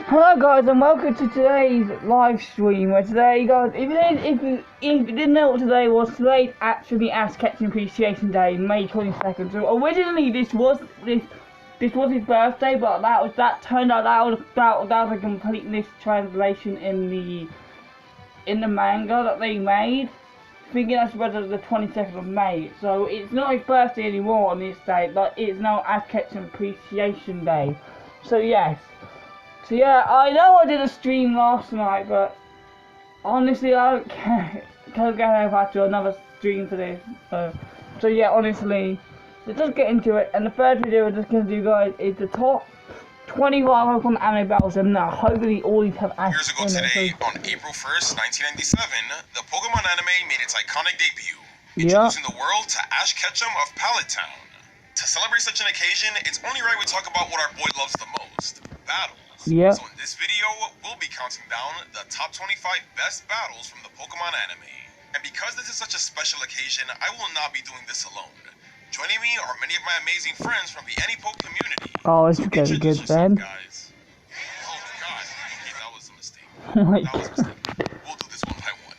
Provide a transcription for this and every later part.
Hello guys and welcome to today's live stream where today guys, if you didn't know what today was, today's actually Ash Ketchum Appreciation Day, May 22nd. So originally this was his birthday, but that turned out that was a complete mistranslation in the manga that they made, thinking that's supposed the 22nd of May. So it's not his birthday anymore on this day, but it's now Ash Ketchum Appreciation Day. So yes. So yeah, I know I did a stream last night, but honestly I don't care. Can't get if I do another stream for this. So yeah, honestly, let's just get into it. And the first video we're just gonna do, guys, is the top 25 Pokemon anime battles, and now hopefully all these have Ash in it. Today, on April 1st, 1997, the Pokemon anime made its iconic debut, introducing the world to Ash Ketchum of Pallet Town. To celebrate such an occasion, it's only right we talk about what our boy loves the most: battles. Yep. So in this video, we'll be counting down the top 25 best battles from the Pokemon anime. And because this is such a special occasion, I will not be doing this alone. Joining me are many of my amazing friends from the Anipoke community. Oh, it's getting good then. Guys. Oh my god, okay, that was a mistake. That was a mistake. We'll do this one by one.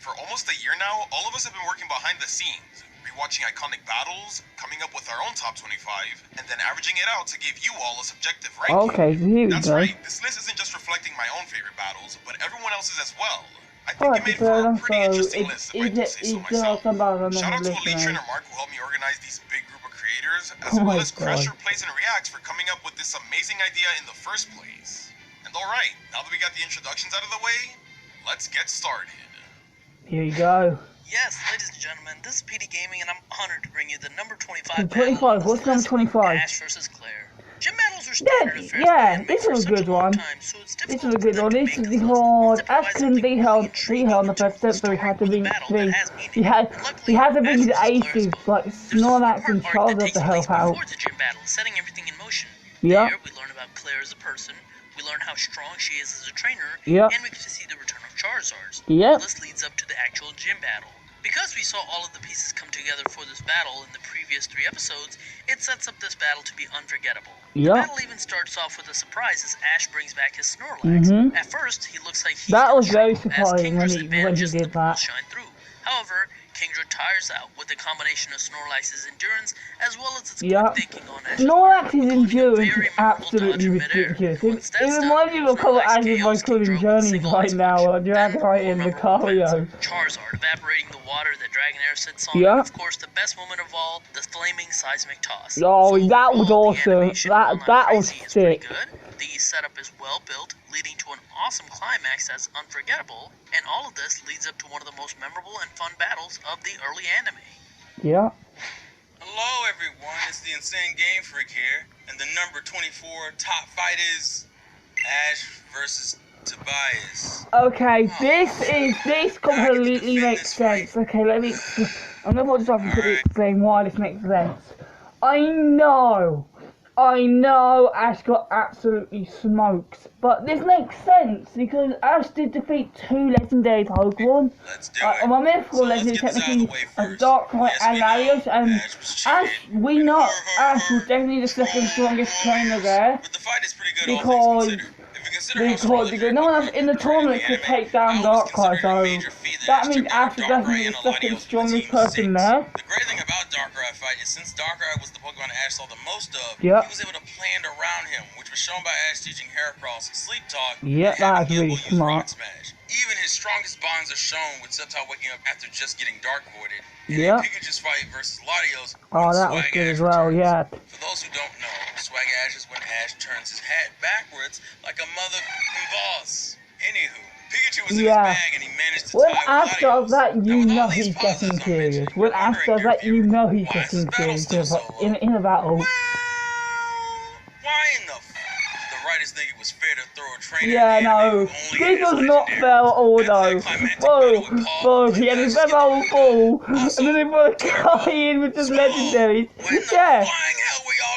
For almost a year now, all of us have been working behind the scenes, rewatching iconic battles, coming up with our own top 25, and then averaging it out to give you all a subjective ranking. Okay, so here we That's go. right, this list isn't just reflecting my own favorite battles, but everyone else's as well. I think it made for a pretty interesting list, if I do say so myself. Shout out to Elite Trainer Mark, who helped me organize these big group of creators, as well as Crusher Plays and Reacts for coming up with this amazing idea in the first place. And alright, now that we got the introductions out of the way, let's get started. Here you go. Yes, ladies and gentlemen, this is PD Gaming, and I'm honored to bring you the number 25 25, what's number 25? Ash versus Claire. Gym battles are standard affairs. Yeah, this was a good one. This was a good one. This is because Ash couldn't be held on the first step, so he had to bring he had to bring the aces like Snorlax and Charizard to help out. Setting everything in motion. Yeah. There we learn about Claire as a person. We learn how strong she is as a trainer. Yeah. And we get to see the return of Charizard. Yeah. This leads up to the actual gym battle. Because we saw all of the pieces come together for this battle in the previous 3 episodes, it sets up this battle to be unforgettable. The battle even starts off with a surprise as Ash brings back his Snorlax. At first, he looks like he's that was very surprising when he did that. Shine through. However, Kingdra tires out with a combination of Snorlax's endurance as well as its quick thinking on Ash. Snorlax's endurance is absolutely ridiculous. It reminds me of a couple of Ash's My Cousin Journey right now, Dragonite in Lucario. Charizard evaporating the water that Dragonair sits on. And of course, the best moment of all, the flaming seismic toss. Oh, so that was awesome. That was sick. The setup is well built, leading to an awesome climax that's unforgettable, and all of this leads up to one of the most memorable and fun battles of the early anime. Yeah. Hello everyone, it's the Insane Game Freak here, and the number 24 top fight is Ash versus Tobias. Okay, this completely makes sense. Okay, I'm gonna put this off and explain why this makes sense. I know Ash got absolutely smoked, but this makes sense because Ash did defeat 2 legendary Pokemon. My mythical legendary technically of Darkrai and Latios, and Ash, we know Ash was definitely the second strongest trainer there because no one else in the tournament could take down Darkrai, so that means Ash is definitely the second strongest person there. The great thing about Darkrai fight is since Darkrai was the Pokemon Ash saw the most of, he was able to plan around him, which was shown by Ash teaching Heracross Sleep Talk. Yeah, that's really smart. Smash. Even his strongest bonds are shown with Sceptile waking up after just getting Dark Voided. Yeah. Pikachu's fight versus Latios. Oh, that was good as well, yeah. For those who don't know, Swag Ash is when Ash turns his hat backwards like a motherfucking boss. Anywho, Pikachu was in his bag and he managed to when Ash does that, you know he's getting serious. When Ash does that, you know he's getting serious in a battle. Well, why in the I just think it was fair to throw a trainer. Yeah, no, this was not fair at all, though. Whoa, he had his level full, and then they put a guy in with just legendaries. Yeah.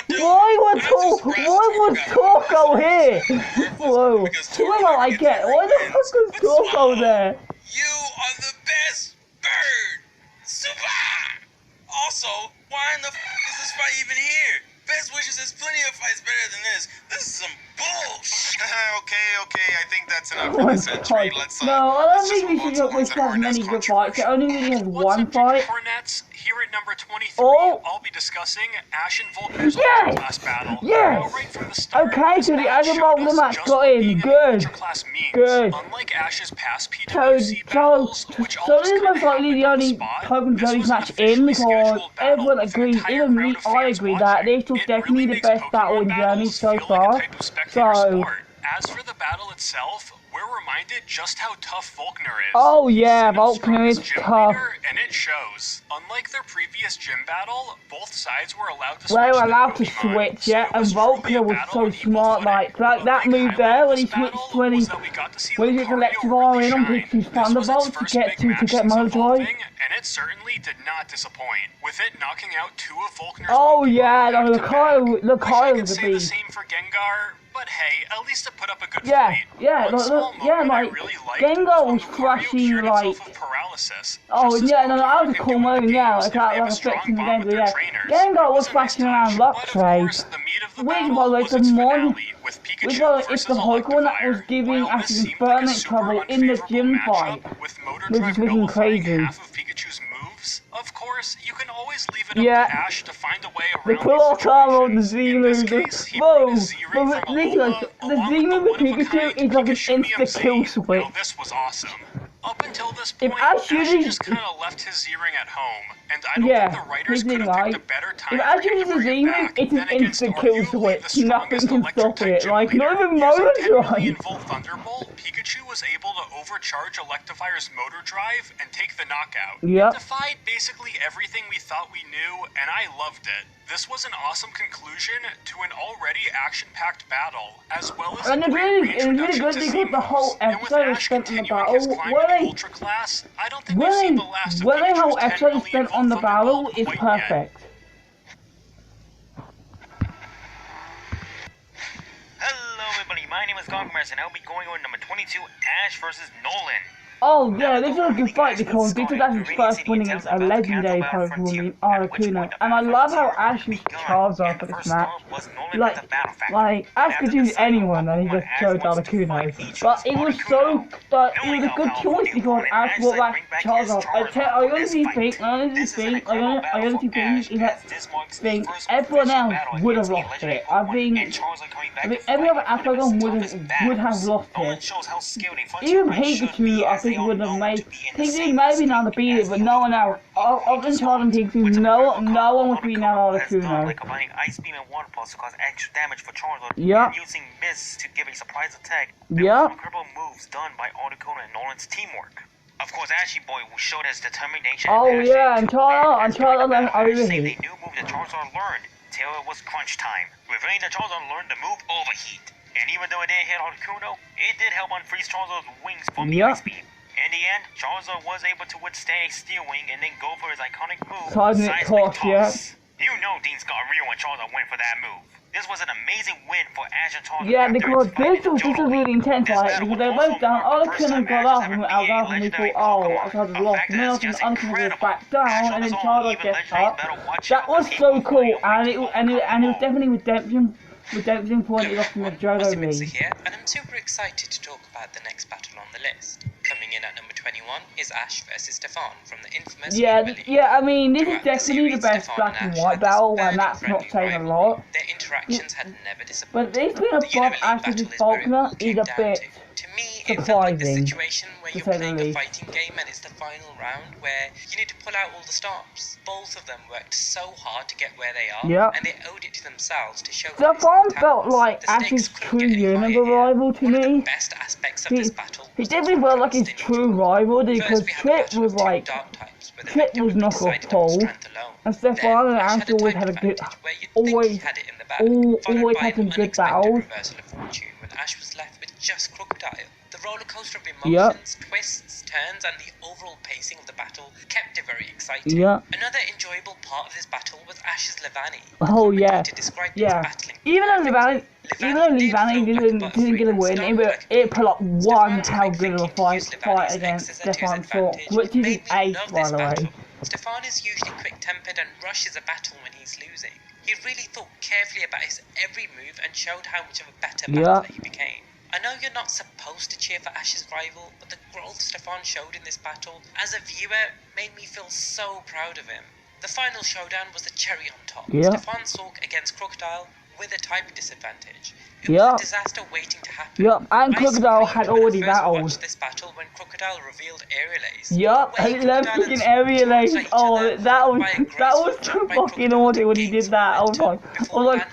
Why was Torko here? Whoa, what do I get? Why the fuck was Torko there? You are the best bird. Super. Also, why in the f is this fight even here? Best wishes, there's plenty of fights better than this. This is some bullshit. That's enough for this entry. Let's no, I don't think we should have many good fights. It only really has one fight. Cornets, here at number 23, Oh. I'll be discussing Ash and Volkner's Yes! class battle. Yes! Now, right from the start, Okay, so the Ash and Volkner match got in. Good. Good. Unlike Ash's past So PWC battles, which all this is most likely the only Pokemon Journeys match in because everyone agrees, even me, I agree that this was definitely the best battle in Journeys so far. So, as for the battle itself, we're reminded just how tough Volkner is. oh yeah, Volkner is tough. And it shows. Unlike their previous gym battle, both sides were allowed to switch. They were allowed to switch, yeah, and Volkner was so smart, like that move there when he switched when he did Electivire in on Pikachu's Thunderbolt to get Motor Drive. And it certainly did not disappoint, with it knocking out 2 of Volkner's. Oh yeah, the Kyle was a the beast. same for Gengar, but hey, at least it put up a good Yeah, fight. yeah, like Gengar was crushing like. Oh yeah, no, that was a cool move. Yeah, like that was affecting the Gengar. Yeah, Gengar was flashing around Luxray, which was the one. Which was it's the Hulk that was giving Ash's experiment trouble in the gym fight, which is looking crazy. Of course, you can always leave it up Yeah. to Ash to find a way The around Claw Charm on the Z In this move. case, he Whoa! brought his Z-Ring But from literally, Alola, the along Z with move with the one-of-a-kind Pikachu is like an Pikachu insta DMZ. kill switch. Now, this was awesome. Up until this If point, Ash Ash uses- just kind of left his Z-Ring at home, and I don't Yeah, think the writers he could did have right. picked a better time If for Ash him to uses a bring it Z-Move, back it's than an against instant kill arguably switch. the Nothing strongest can electric stop type it. gym Like, leader. not even Using Motor 10 million Drive. Volt Thunderbolt, Pikachu was able to overcharge Electivire's Motor Drive and take the knockout. Yep. It defied basically everything we thought we knew, and I loved it. This was an awesome conclusion to an already action-packed battle, as well as And a it's great really reintroduction good to because Z the whole moves. And with episode is Ash spent on the continuing his battle. climb Where to the they, Ultra Class, I don't think we've seen the last of where the whole Pikachu's 10 episode is million spent Volt on the battle Thunderbolt is quite yet. perfect. Hello everybody, my name is Gongmers and I'll be going on number 22, Ash versus Nolan. Oh yeah, this was a good fight because this was Ash's first win against a legendary Pokemon in Articuno. And I love how Ash used Charizard for this match. Like, Ash could use anyone and he just chose Articuno. But it was so, it was a good choice because Ash brought back Charizard. I honestly think everyone else would have lost it. I think every other Ash Pokemon would have lost it. Even Pikachu, I think would have made. Pikachu maybe not to beat it, but no one else. Other than Charles and Pikachu, no one was beating out Articuno. Combining Ice Beam and Water Pulse to cause extra damage for Charizard, Yeah. and using Mist to give a surprise attack. Yeah. Incredible moves done by Articuno and Nolan's teamwork. Of course, Ashy Boy showed his determination. Oh yeah, and Charizard left over saved here. a new move that Charizard learned till it was crunch time, revealing that Charizard learned the move Overheat. And even though it didn't hit Articuno, it did help unfreeze Charizard's wings from the Ice Beam. In the end, Charizard was able to withstand a Steel Wing and then go for his iconic move, Seismic Toss, yeah. You know Dean's got real when Charizard went for that move. This was an amazing win for Ash and Charizard. Yeah, because this was really intense, like, because they both down, Articuno got up and we thought, oh, Charizard lost, and then Articuno was back down, and then Charizard gets up. That was so cool, and it was definitely redemption point it off from the Johto Mixer League. here, and I'm super excited to talk about the next battle on the list. Coming in at number 21 is Ash versus Stefan from the infamous I mean, this is definitely the best black and white battle, and that's not saying a lot. Their interactions had never disappointed. But this being above Ash versus Faulkner is a bit To me, it felt like the surprising, situation where to you're say the playing a least. fighting game and it's the final round where you need to pull out all the stops. Both of them worked so hard to get where they are, Yep. and they owed it to themselves to show Stefan felt like Ash's true Unova rival to One of the me. best aspects of this battle He was definitely felt like his true rival because Trip was like, Trip was knockoff Paul, and Stefan and Ash always had a good, always had some good battles. Ash was left with just Crocodile. The roller coaster of emotions, twists, turns, and the overall pacing of the battle kept it very exciting. Yeah. Another enjoyable part of this battle was Ash's Levani. Oh yeah, To describe its yeah. battling. Even though Livani didn't get a win, it put up one hell good of a fight against Stefan Falk, which is his ace, by the way. Stefan is usually quick-tempered and rushes a battle when he's losing. He really thought carefully about his every move and showed how much of a better battler he became. I know you're not supposed to cheer for Ash's rival, but the growth Stefan showed in this battle, as a viewer, made me feel so proud of him. The final showdown was the cherry on top. Stefan Sulk against Crocodile with a type disadvantage. It was a disaster waiting to happen. And Crocodile had already battled. I watched this battle when Crocodile revealed Aerial Ace. And it left freaking Aerial Ace. Oh, that was too fucking awesome when he did that. I was like,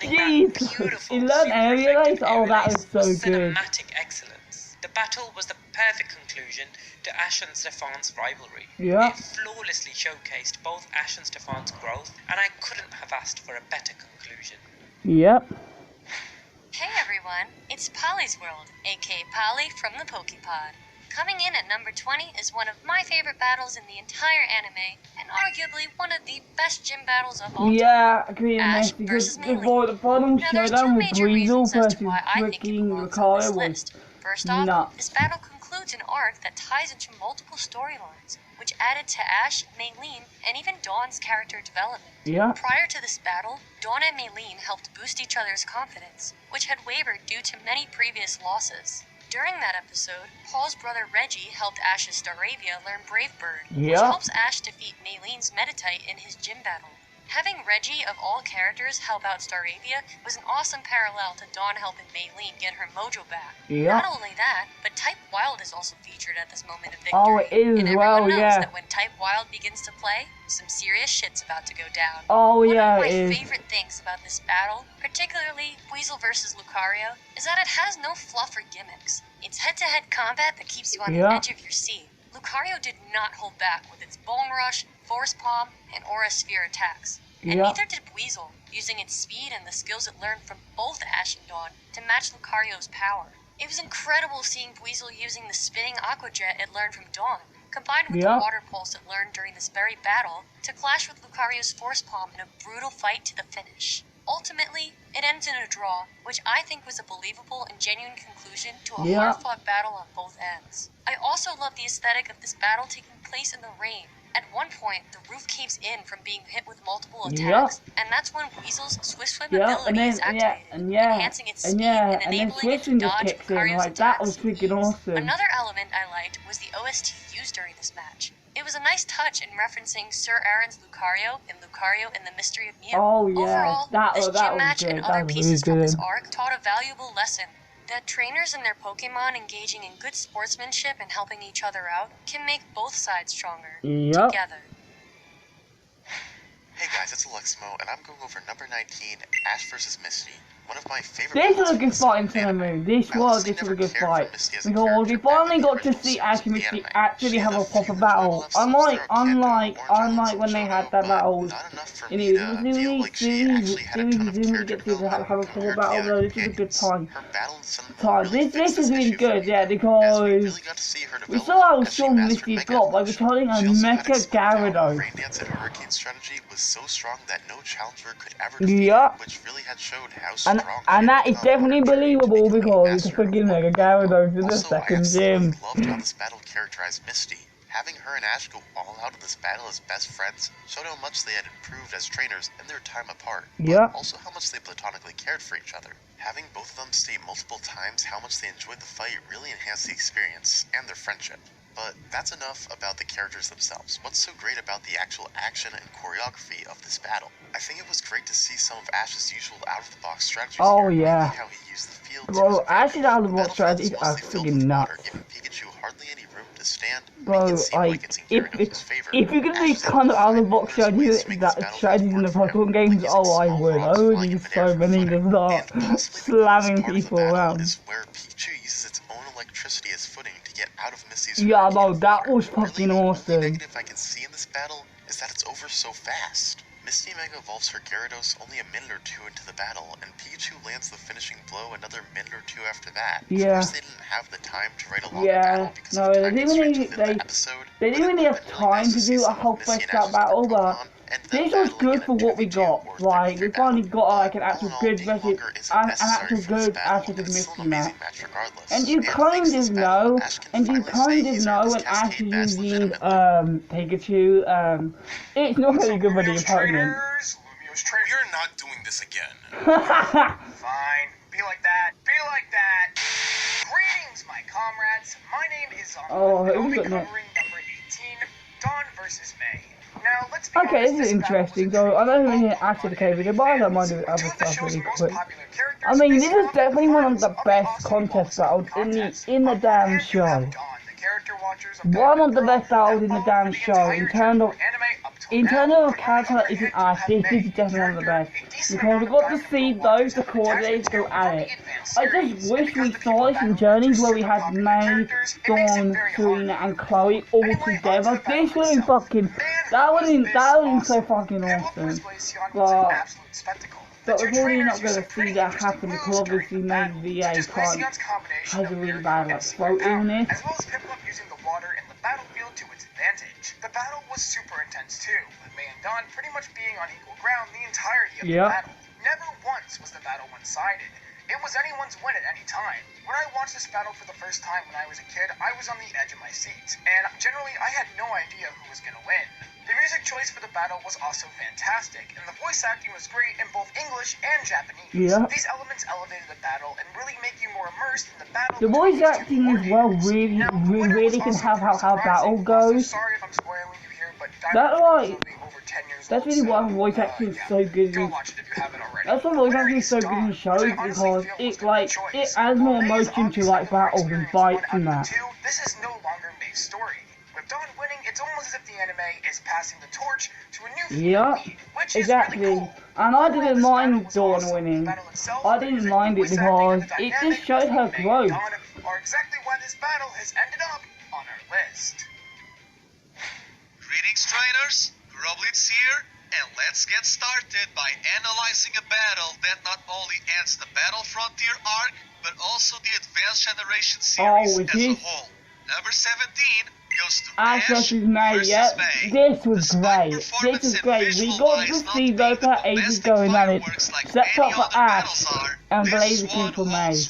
jeez. He learned Aerial Ace? Oh, that is so good. Cinematic excellence. The battle was the perfect conclusion to Ash and Stefan's rivalry. It flawlessly showcased both Ash and Stefan's growth, and I couldn't have asked for a better conclusion. Hey everyone, it's Polly's World, aka Polly from the Pokepod. Coming in at number 20 is one of my favorite battles in the entire anime, and arguably one of the best gym battles of all time. Agree. Ash versus Melee. The bottom Now there's showdown two with major Weasel reasons as versus to why I think it freaking belongs on this Lucario was list. First off, nuts. this battle concludes an arc that ties into multiple storylines, which added to Ash, Maylene, and even Dawn's character development. Prior to this battle, Dawn and Maylene helped boost each other's confidence, which had wavered due to many previous losses. During that episode, Paul's brother Reggie helped Ash's Staravia learn Brave Bird, which helps Ash defeat Maylene's Meditite in his gym battle. Having Reggie, of all characters, help out Staravia was an awesome parallel to Dawn helping Maylene get her mojo back. Not only that, but Type Wild is also featured at this moment of victory. Oh, it is, and everyone knows that when Type Wild begins to play, some serious shit's about to go down. One of my favorite things about this battle, particularly Weasel versus Lucario, is that it has no fluff or gimmicks. It's head-to-head combat that keeps you on the edge of your seat. Lucario did not hold back with its Bone Rush, Force Palm, and Aura Sphere attacks. And neither did Weasel, using its speed and the skills it learned from both Ash and Dawn to match Lucario's power. It was incredible seeing Weasel using the spinning Aqua Jet it learned from Dawn, combined with the Water Pulse it learned during this very battle, to clash with Lucario's Force Palm in a brutal fight to the finish. Ultimately, it ends in a draw, which I think was a believable and genuine conclusion to a hard-fought battle on both ends. I also love the aesthetic of this battle taking place in the rain. At one point, the roof caves in from being hit with multiple attacks, and that's when Weasel's Swift Swim ability is activated, enhancing its speed and enabling it to dodge Lucario's attacks. Another element I liked was the OST used during this match. It was a nice touch in referencing Sir Aaron's Lucario and the Mystery of Mew. Overall, this gym match and other pieces from this arc taught a valuable lesson. That trainers and their Pokemon engaging in good sportsmanship and helping each other out can make both sides stronger together. Hey guys, it's Aleximo, and I'm going over number 19, Ash vs. Misty. One of my favorite. This was a good fight in Sun and Moon. This was a good fight. Because we finally got to see Ash and Misty actually have a proper battle. Unlike when they had that battle in the series, we get to have a proper battle. Though this is a good time. This is really good, because we saw how strong Misty got by becoming a Mecha Gyarados. Was so strong that no challenger could ever defeat it, which really had showed how strong and that is definitely believable because it's a freaking Mega Gyarados in the second gym. I loved how this battle characterized Misty. Having her and Ash go all out in this battle as best friends showed how much they had improved as trainers in their time apart, but also how much they platonically cared for each other. Having both of them state multiple times how much they enjoyed the fight really enhanced the experience and their friendship. But that's enough about the characters themselves. What's so great about the actual action and choreography of this battle? I think it was great to see some of Ash's usual out-of-the-box strategies here, how he used the field. Bro, Ash's out-of-the-box strategies are freaking nuts. Giving Pikachu hardly any room to stand. Bro, if you could make kind of out-of-the-box strategies in the Pokemon games, oh, I would. I would use so many to start slamming people around. Where Pikachu uses its own electricity as footing to get out of Misty's bro, that was fucking awesome. The negative I can see in this battle is that it's over so fast. Misty Mega evolves her Gyarados only a minute or two into the battle, and Pikachu lands the finishing blow another minute or two after that. Of course, they didn't have the time to write a long battle because of the time constraints within the episode. They didn't really have time to do a whole fleshed out battle, but this was good for what we got. Like, we finally got an actual good versus Ash Misty match. And you kind of know when Ash is using Pikachu, it's not really good for the opponent. You're not doing this again. Fine. Be like that. Be like that. Oh, and who's we'll got be next? covering number 18, Dawn versus May. Now, let's be Okay, honest, this is interesting. So I know we're here after the K video, but I don't mind doing other stuff really quick. I mean, this is definitely one of the best contest battles in the damn show. One of the best battles in the damn show in terms of character that isn't us. This is definitely one of the best because we got to see those the coordinators go at it. I just wish we saw this in Journeys where we had May, Dawn, Serena, and Chloe all together. This would have been fucking. That would have been so fucking awesome. But we're probably not going to see that happen because obviously May VA has a really bad like throat illness. As well as pimp up using the water in the battlefield to its advantage. The battle was super intense too, with May and Dawn pretty much being on equal ground the entirety of the battle. Never once was the battle one-sided. It was anyone's win at any time. When I watched this battle for the first time when I was a kid, I was on the edge of my seat, and generally I had no idea who was going to win. The music choice for the battle was also fantastic, and the voice acting was great in both English and Japanese. These elements elevated the battle and really make you more immersed in the battle. The voice acting as well really can have how battle goes. Sorry if I'm spoiling you here, but that's really why voice acting is so good. That's why voice acting is so good in shows because it adds more emotion to like battles and fights and that. This is no longer May's story. With Dawn winning, it's almost as if the anime is passing the torch to a new lead, which is exactly. Really cool. And I didn't mind Dawn winning. I didn't mind it because it just showed her growth. Are exactly why this battle has ended up on our list. Greetings, trainers. Groblitz here, and let's get started by analyzing a battle that not only ends the Battle Frontier arc, but also the Advanced Generation series as a whole. Number 17 goes to Ash versus May. This was great. This is great. We got to see those for ages going at it. Except for Ash and Blaziken for May.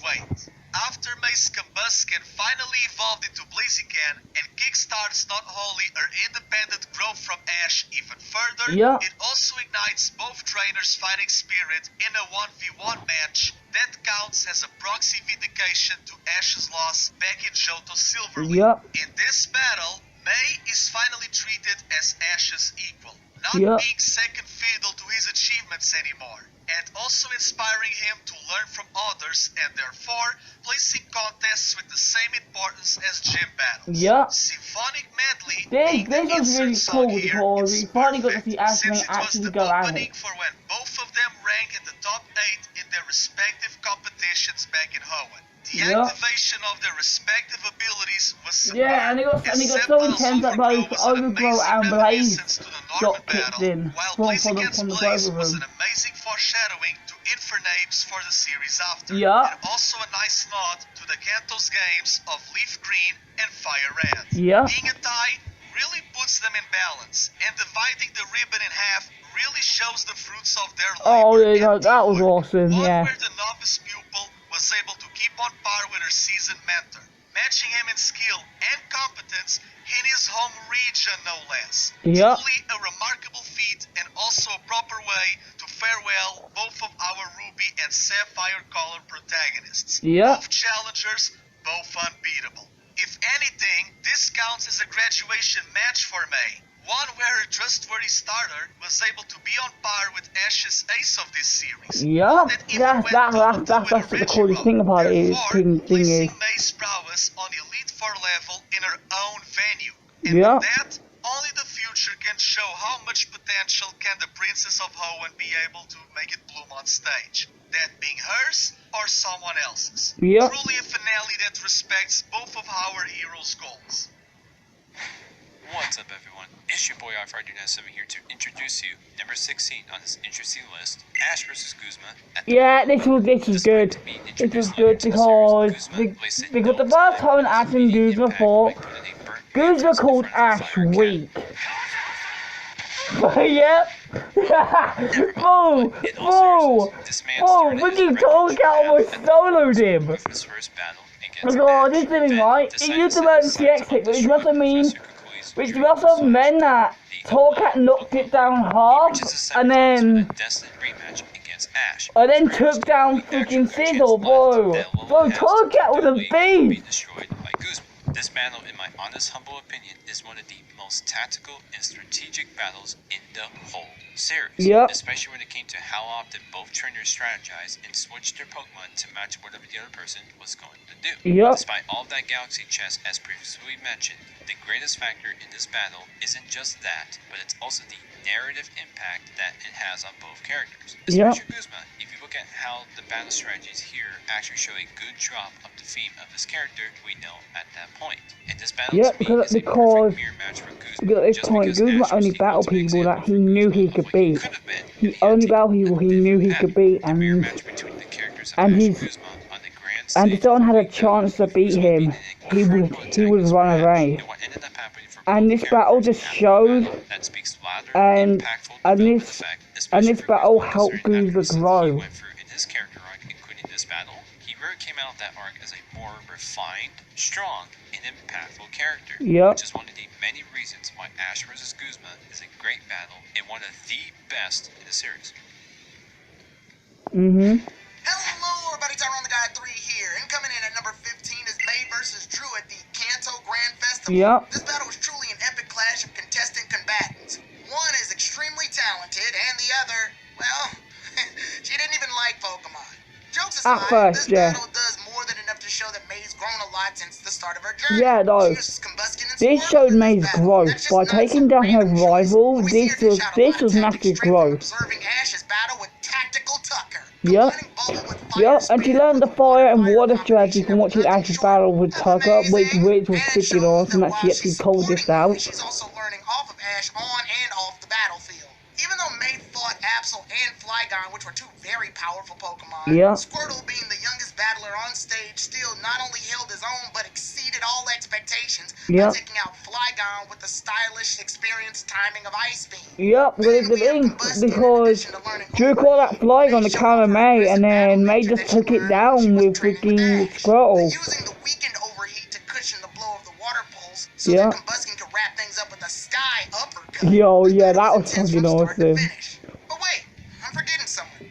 After May's Combusken finally evolved into Blaziken and kickstarts not only her independent growth from Ash even further, it also ignites both trainers' fighting spirit in a 1v1 match that counts as a proxy vindication to Ash's loss back in Johto Silverleaf. In this battle, May is finally treated as Ash's equal, not being second fiddle to his achievements anymore, and also inspiring him to learn from others and therefore placing contests with the same importance as gym battles. Symphonic Medley this was really cool because we finally got to see Ash and May actually go at it. For when both of them rank in the top 8 in their respective competitions back in Hoenn. The activation of their respective abilities was superb. And it got so intense that both Overgrow and Blaze got kicked in from the both of them. An amazing foreshadowing to Infernape's for the series after. And also a nice nod to the Kanto's games of Leaf Green and Fire Red. Being a tie really puts them in balance, and dividing the ribbon in half really shows the fruits of their labor. That was awesome, where the novice pupil was able to keep on par with her seasoned mentor, matching him in skill and competence in his home region, no less. Truly a remarkable feat and also a proper way to farewell both of our Ruby and Sapphire Color protagonists. Both challengers, both unbeatable. If anything, this counts as a graduation match for May. One where a trustworthy starter was able to be on par with Ash's ace of this series. That's the coolest thing about it. Placing May's prowess on Elite 4 level in her own venue. And with that, only the future can show how much potential can the Princess of Hoenn be able to make it bloom on stage. That being hers or someone else's. Truly a finale that respects both of our heroes' goals. What's up, everyone? It's your boy R527 here to introduce you number 16 on this interesting list, Ash vs. Guzma. This was good. It was good because the first time Ash and Guzma fought, Guzma called Ash weak. Freaking Tolkien almost soloed him. This didn't right. He used the word TX hit, which must have meant that Tolkien knocked it down half, and then took down freaking Sizzle, bro. Tolkien was a beast. This battle, in my honest, humble opinion, is one of the most tactical and strategic battles in the whole series. Especially when it came to how often both trainers strategized and switched their Pokemon to match whatever the other person was going to do. Despite all that Galaxy chess, as previously mentioned, the greatest factor in this battle isn't just that, but it's also the narrative impact that it has on both characters. Especially Guzma. If you look at how the battle strategies here actually show a good drop of the theme of this character, we know at that point. And this battle to me is a perfect mirror match for Guzma. At this point, Guzma only battled people that he knew he could beat. He only battled people he knew he could beat, and if someone had a chance to beat him, he would run away. And this battle just showed, and this battle helped Guzma grow. Came out of that arc as a more refined, strong, and impactful character, which is one of the many reasons why Ash vs. Guzma is a great battle and one of the best in the series. Hello everybody, Tyrone the Guy 3 here, and coming in at number 15 is May vs. Drew at the Kanto Grand Festival. This battle was truly an epic clash of contestant combatants. One is extremely talented, and the other, well, she didn't even like Pokemon. Jokes aside, this battle does more than enough to show that May's grown a lot since the start of her journey. This showed May's growth. By taking down her rival, this was massive growth. Observing Ash's battle with Tactical Tucker. And she learned the fire and water strategy from watching Ash's battle with Tucker, which was freaking awesome that she actually told this out. She's also learning off of Ash on and off the battlefield. Even though May fought Absol and Flygon, which were two very powerful Pokemon, Squirtle, being the youngest battler on stage, still not only held his own, but exceeded all expectations by taking out Flygon with the stylish, experienced timing of Ice Beam. Because Drew called out Flygon to counter May, and then May just took it down with freaking Squirtle. Using the weakened overheat to cushion the blow of the water pulse, so that Combuskin could wrap things up with a sky uppercut. That was fucking awesome. But wait, I'm forgetting someone.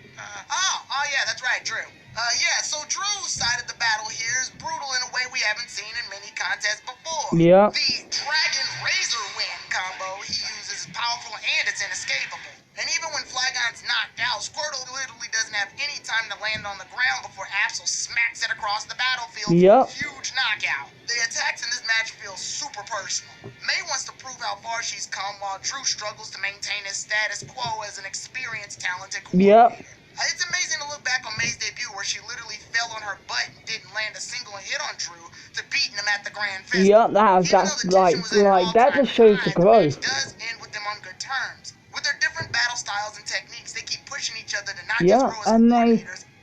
Oh yeah, that's right, Drew. So Drew's side of the battle here is brutal in a way we haven't seen in many contests before. The Dragon Razor Wind combo he uses is powerful and it's inescapable. And even when Flygon's knocked out, Squirtle literally doesn't have any time to land on the ground before Absol smacks it across the battlefield for a huge knockout. The attacks in this match feel super personal. May wants to prove how far she's come while Drew struggles to maintain his status quo as an experienced, talented coordinator. It's amazing to look back on May's debut where she literally fell on her butt and didn't land a single hit on Drew to beating him at the Grand Festival. That just shows the growth. The does end with them on good terms. With their different battle styles and techniques, they keep pushing each other to not just grow as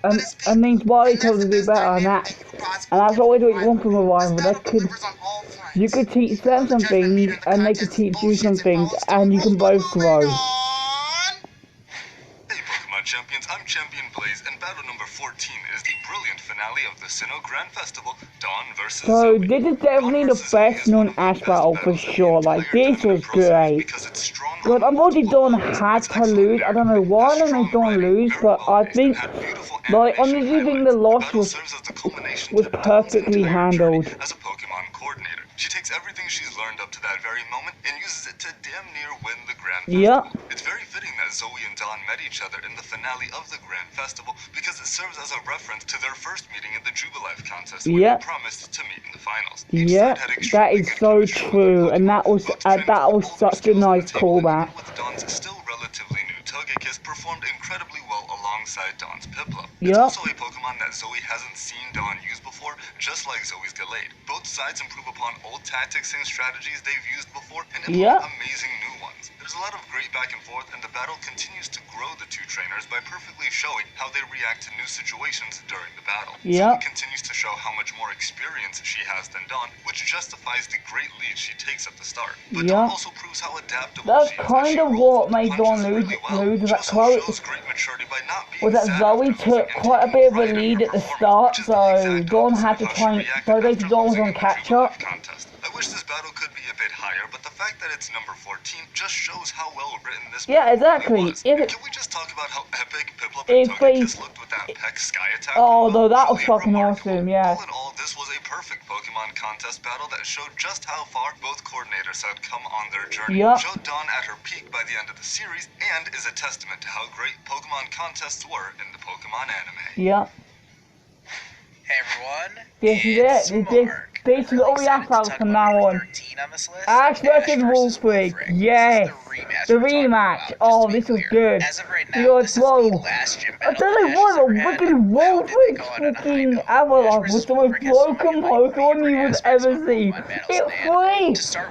coordinators, and they inspire each other to do better, and that's always what you want from a rival. You could teach them some things, and they could teach you some things, and you can both grow. Champions, I'm Champion Blaze, and battle number 14 is the brilliant finale of the Sinnoh Grand Festival, Dawn vs. So this is definitely the best known Ash battle for sure. Like, this was great. But unfortunately Dawn had to lose. I don't know why they made Dawn lose, but I think, like, honestly think the loss was perfectly handled. As a Pokemon coordinator, she takes everything she's learned up to that very moment and uses it to damn near win the Grand Festival. It's very fitting that Zoe and Dawn met each other in the finale of the Grand Festival because it serves as a reference to their first meeting in the Jubilife contest where they promised to meet in the finals. That is so true, and that was such a nice callback. With Dawn's still relatively new Togekiss performed incredibly well alongside Dawn's Piplup. It's also a Pokemon that Zoe hasn't seen Dawn use before, just like Zoe's Gallade. Both sides improve upon old tactics and strategies they've used before and implement amazing new ones. There's a lot of great back and forth, and the battle continues to grow the two trainers by perfectly showing how they react to new situations during the battle. Zoe continues to show how much more experience she has than Dawn, which justifies the great lead she takes at the start. But Dawn also proves how adaptable that's she is. Kind of what made Dawn lose that quote. Was that Zoe took quite a bit of a lead at the start, so Dawn had to try and Dawn was on catch up. I wish this battle could be a bit higher, but the fact that it's number 14 just shows how well written this exactly. was. Can we just talk about how epic Piplup and Togekiss looked with that Peck Sky attack? Oh, though that was fucking awesome, All in all, this was a perfect Pokemon Pokemon contest battle that showed just how far both coordinators had come on their journey. Showed Dawn at her peak by the end of the series, and is a testament to how great Pokemon contests were in the Pokemon anime. Hey everyone, this is it. This is all we have from now on. Ash vs Wolfric, yes! The rematch. Oh, this was good. Because, whoa, I don't know what the fucking Wolfric's fucking Avalon was the most broken Pokemon you would ever see.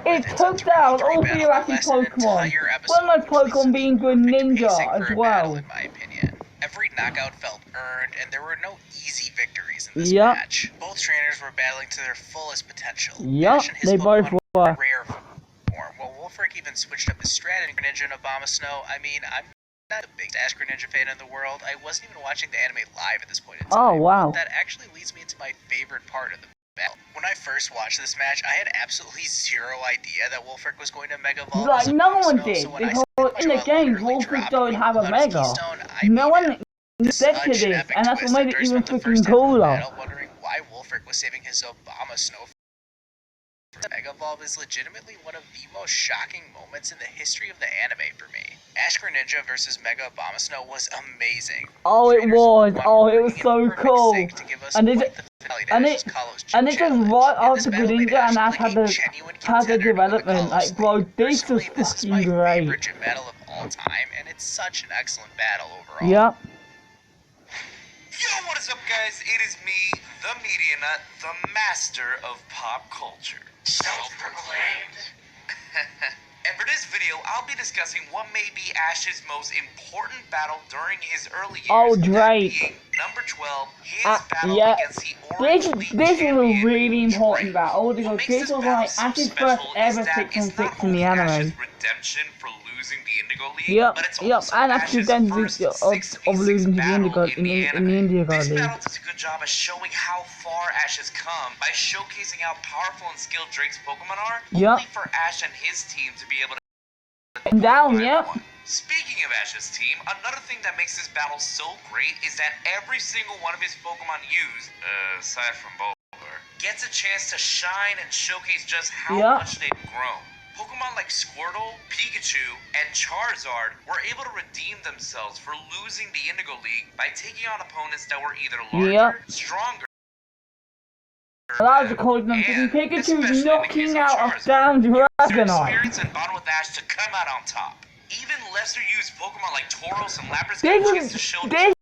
It took down all three of Ash's Pokemon. One of those Pokemon being good ninja as well. Every knockout felt earned, and there were no easy victories in this match. Both trainers were battling to their fullest potential. They both were. Rare form. Well, Wolfric even switched up his strategy. Greninja and Abomasnow. I mean, I'm not the biggest Ash Greninja fan in the world. I wasn't even watching the anime live at this point in time. Oh, wow. That actually leads me into my favorite part of the battle. When I first watched this match, I had absolutely zero idea that Wolfric was going to Mega Evolve. Like, no one did, because in the games, Wolfric don't have a Mega. No one expected this, and that's what made it even freaking cooler. Wondering why Wolfric was saving his Abomasnow. Mega Evolve is legitimately one of the most shocking moments in the history of the anime for me. Ash Greninja versus Mega Abomasnow was amazing. Oh, it was. Oh, it was so cool. And it's just right after Greninja and Ash had the development. Like, bro, this was fucking great. Favorite gym battle of all time, and it's such an excellent battle overall. Yo, what is up, guys? It is me, the Media Nut, the master of pop culture. Self-proclaimed. And for this video, I'll be discussing what may be Ash's most important battle during his early years. Oh, Drake. Number 12, his battle against the Orange League This is a really important battle because this was like Ash's first ever 6-on-6 in the anime. Redemption for losing the Indigo League, but it's also and Ash's identity of losing to the Indigo in the Indigo League. This battle does a good job of showing how far Ash has come by showcasing how powerful and skilled Drake's Pokemon are, only for Ash and his team to be able to Speaking of Ash's team, another thing that makes this battle so great is that every single one of his Pokemon used, aside from Boulder, gets a chance to shine and showcase just how much they've grown. Pokemon like Squirtle, Pikachu, and Charizard were able to redeem themselves for losing the Indigo League by taking on opponents that were either larger, stronger, that was according to Pikachu knocking out a down Dragonite. Experience and bond with Ash to come out on top. Even lesser used Pokemon like Tauros and Lapras get to show this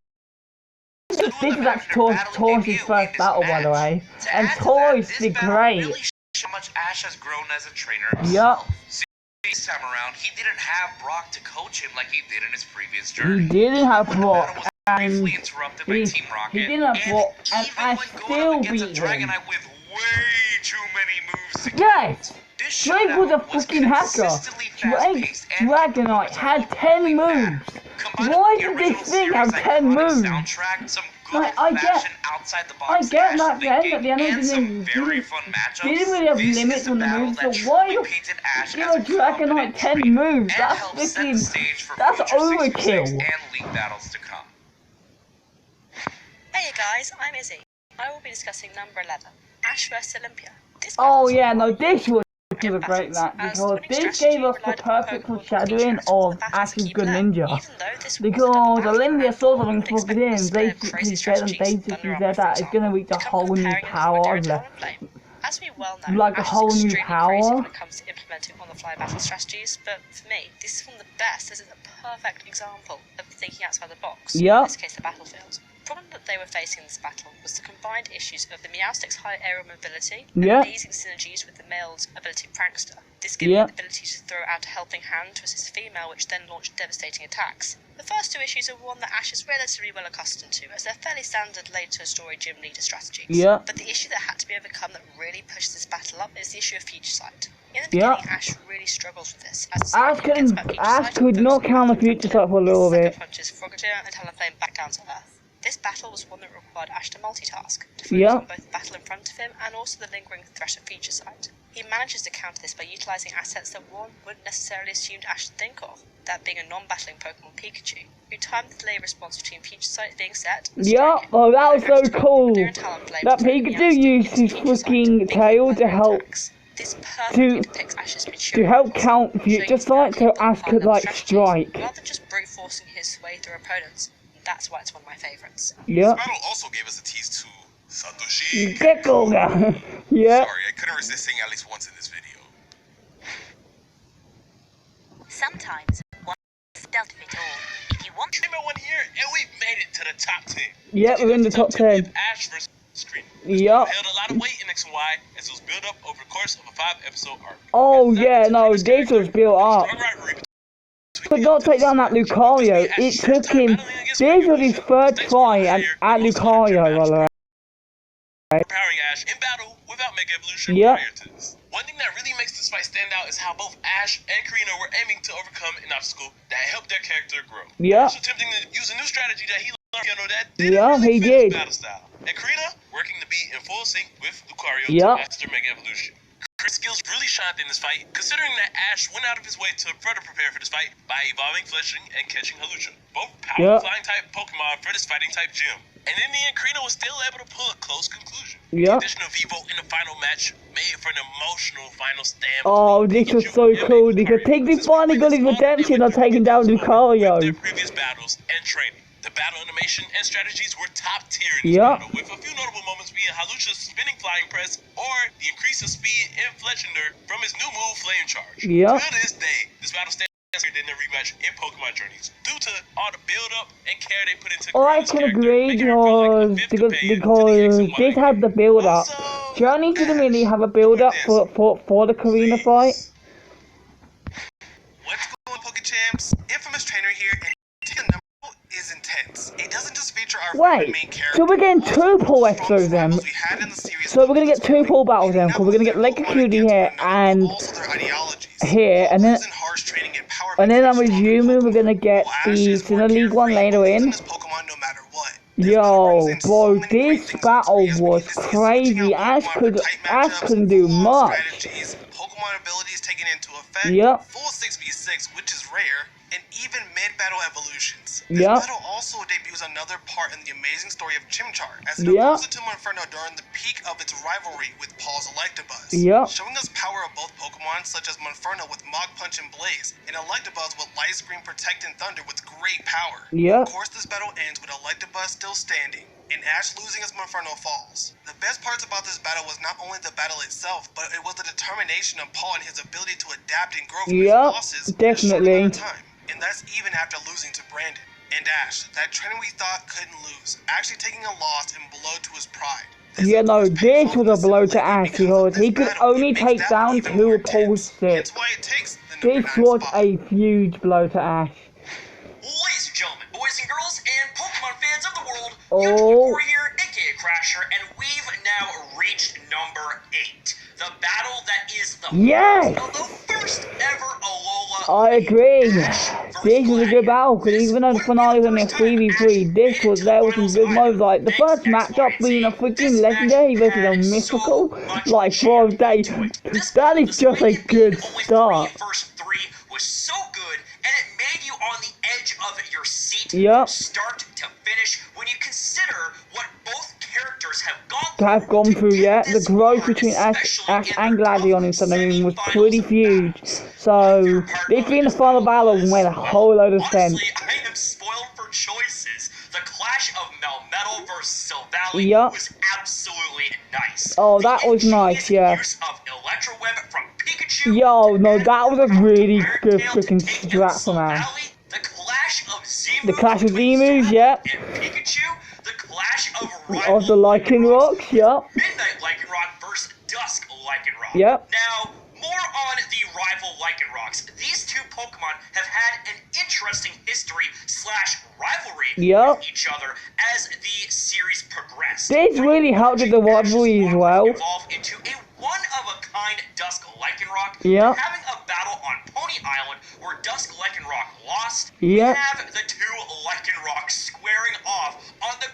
is actually Tauros' first battle, by the way. And Tauros did great. Really how much Ash has grown as a trainer himself. This time around, he didn't have Brock to coach him like he did in his previous journey. He didn't have Brock. Briefly interrupted by Team Rocket, he didn't have Brock, and Ash still beat him. Dragonite with way too many moves to yes! Drake was a fucking hacker. Dragonite had 10 moves. Why did this thing have 10 moves? Like, I get that then, at the end of the day, didn't really have limits on the moves, but why give a Dragonite 10 moves? That's freaking, that's overkill. Hey guys, I'm Izzy. I will be discussing number 11, Ash vs Olympia. This was a great match because this gave us the perfect foreshadowing of Ash's Greninja. Because Olympia saw something plugged in, basically said that it's gonna reach a whole new power level. As we well know, like a whole new power when it comes to implementing on-the-fly battle strategies, but for me, this is one of the best. This is a perfect example of thinking outside the box. In this case, the battlefield. The problem that they were facing in this battle was the combined issues of the Meowstic's high aerial mobility and amazing synergies with the male's ability Prankster. This gave him the ability to throw out a helping hand to assist female, which then launched devastating attacks. The first two issues are one that Ash is relatively well accustomed to, as they're fairly standard later story gym leader strategies. But the issue that had to be overcome that really pushed this battle up is the issue of Future Sight. In the beginning, Ash really struggles with this, as Ash could not count the Future Sight for a little bit. punches Frogadier and Talonflame back down to Earth. This battle was one that required Ash to multitask, to focus on both the battle in front of him and also the lingering threat of feature sight. He manages to counter this by utilising assets that one wouldn't necessarily assume Ash to think of, that being a non-battling Pokemon Pikachu, who timed the delay response between feature sight being set and striking. Oh, that was so cool! That Pikachu used his freaking tail to help to help count future sight so Ash could like strike. Rather than just brute forcing his way through opponents, that's why it's one of my favourites. This battle also gave us a tease to Satoshi. Gekkoga. Sorry, I couldn't resist saying at least once in this video. Sometimes one dealt with it all. If you want one here, and we've made it to the top 10. Yeah, we're in the top 10. Ash versus Screen. Yep. Held a lot of weight in X and Y as it was built up over the course of a 5-episode arc. Oh yeah, no, this was built up. Could not take down that Lucario. It took him. This was his third try at Lucario, by the way. Powering Ash in battle without Mega Evolution prior to this. One thing that really makes this fight stand out is how both Ash and Karina were aiming to overcome an obstacle that helped their character grow. Ash attempting to use a new strategy that he learned that didn't really fit his battle style. And Karina working to be in full sync with Lucario to master Mega Evolution. Her skills really shined in this fight, considering that Ash went out of his way to further prepare for this fight by evolving Fletchling and catching Hawlucha, both powerful flying type Pokemon for this fighting type gym. And in the end, Karina was still able to pull a close conclusion. The addition of Evo in the final match made for an emotional final stand. Oh, this was so cool because Piggy finally got his redemption of taking down Lucario. Their previous battles and training. The battle animation and strategies were top tier in this battle, with a few notable moments being Hawlucha's spinning flying press or the increase of speed in Fletchinder from his new move, Flame Charge. To this day, this battle stands in the rematch in Pokemon Journeys due to all the build-up and care they put into I can agree because this had the build-up. Journeys didn't really have a build-up for the Karina fight. What's going on, PokeChamps? Infamous Trainer here, and taking a number is intense. It doesn't just feature our main character. So we're getting 2 pull episodes then. So we're gonna get 2 pull battles then, because we're gonna get Lake Cutie here and here, and then I'm assuming we're gonna get the Sinnoh League one later in. Yo, bro, this battle was crazy. Ash couldn't do much. Pokemon abilities taken into effect. Full 6v6, which is rare, and even mid-battle evolutions. This battle also debuts another part in the amazing story of Chimchar, as it evolves into Monferno during the peak of its rivalry with Paul's Electabuzz, showing us power of both Pokemon, such as Monferno with Mach Punch and Blaze, and Electabuzz with Light Screen, Protect, and Thunder with great power. Of course, this battle ends with Electabuzz still standing, and Ash losing as Monferno falls. The best parts about this battle was not only the battle itself, but it was the determination of Paul and his ability to adapt and grow from his losses in a short amount of time. And that's even after losing to Brandon. And Ash, that trainer we thought couldn't lose, actually taking a loss and blow to his pride. This was a blow to Ash because he could only take down 2 opposed 6. This was a huge blow to Ash. Ladies and gentlemen, boys and girls, and Pokemon fans of the world, You're here, aka Crasher, and we've now reached number 8. The battle that is the first ever Alola. I agree. This was a good battle because even though the finale was only a 3v3, there was some good moves. Like the first matchup being a freaking legendary versus a mythical, like bro, that is just a good start. First 3 was so good, and it made you on the edge of your seat, start to finish, when you consider what both characters have gone through. The growth between Ash and Gladion in Sun and Moon was pretty huge. So this being the final battle made a whole load of sense. Honestly, I am spoiled for choices. The clash of Melmetal versus Silvally was absolutely nice. Oh, that was nice, use of Electroweb from Pikachu. Yo, no, that was a really good freaking strat from Ash. The clash of Zemus, the clash of Zemus, and Pikachu. The clash of the Lycanrocs, Midnight Lycanroc versus Dusk Lycanroc. Now, more on the rival Lycanrocs. These two Pokemon have had an interesting history / rivalry with each other as the series progressed. This really helped with the rivalry as well. Evolved into a one-of-a-kind Dusk Lycanroc. Having a battle on Pony Island where Dusk Lycanroc lost. We have the 2 Lycanrocs squaring off on the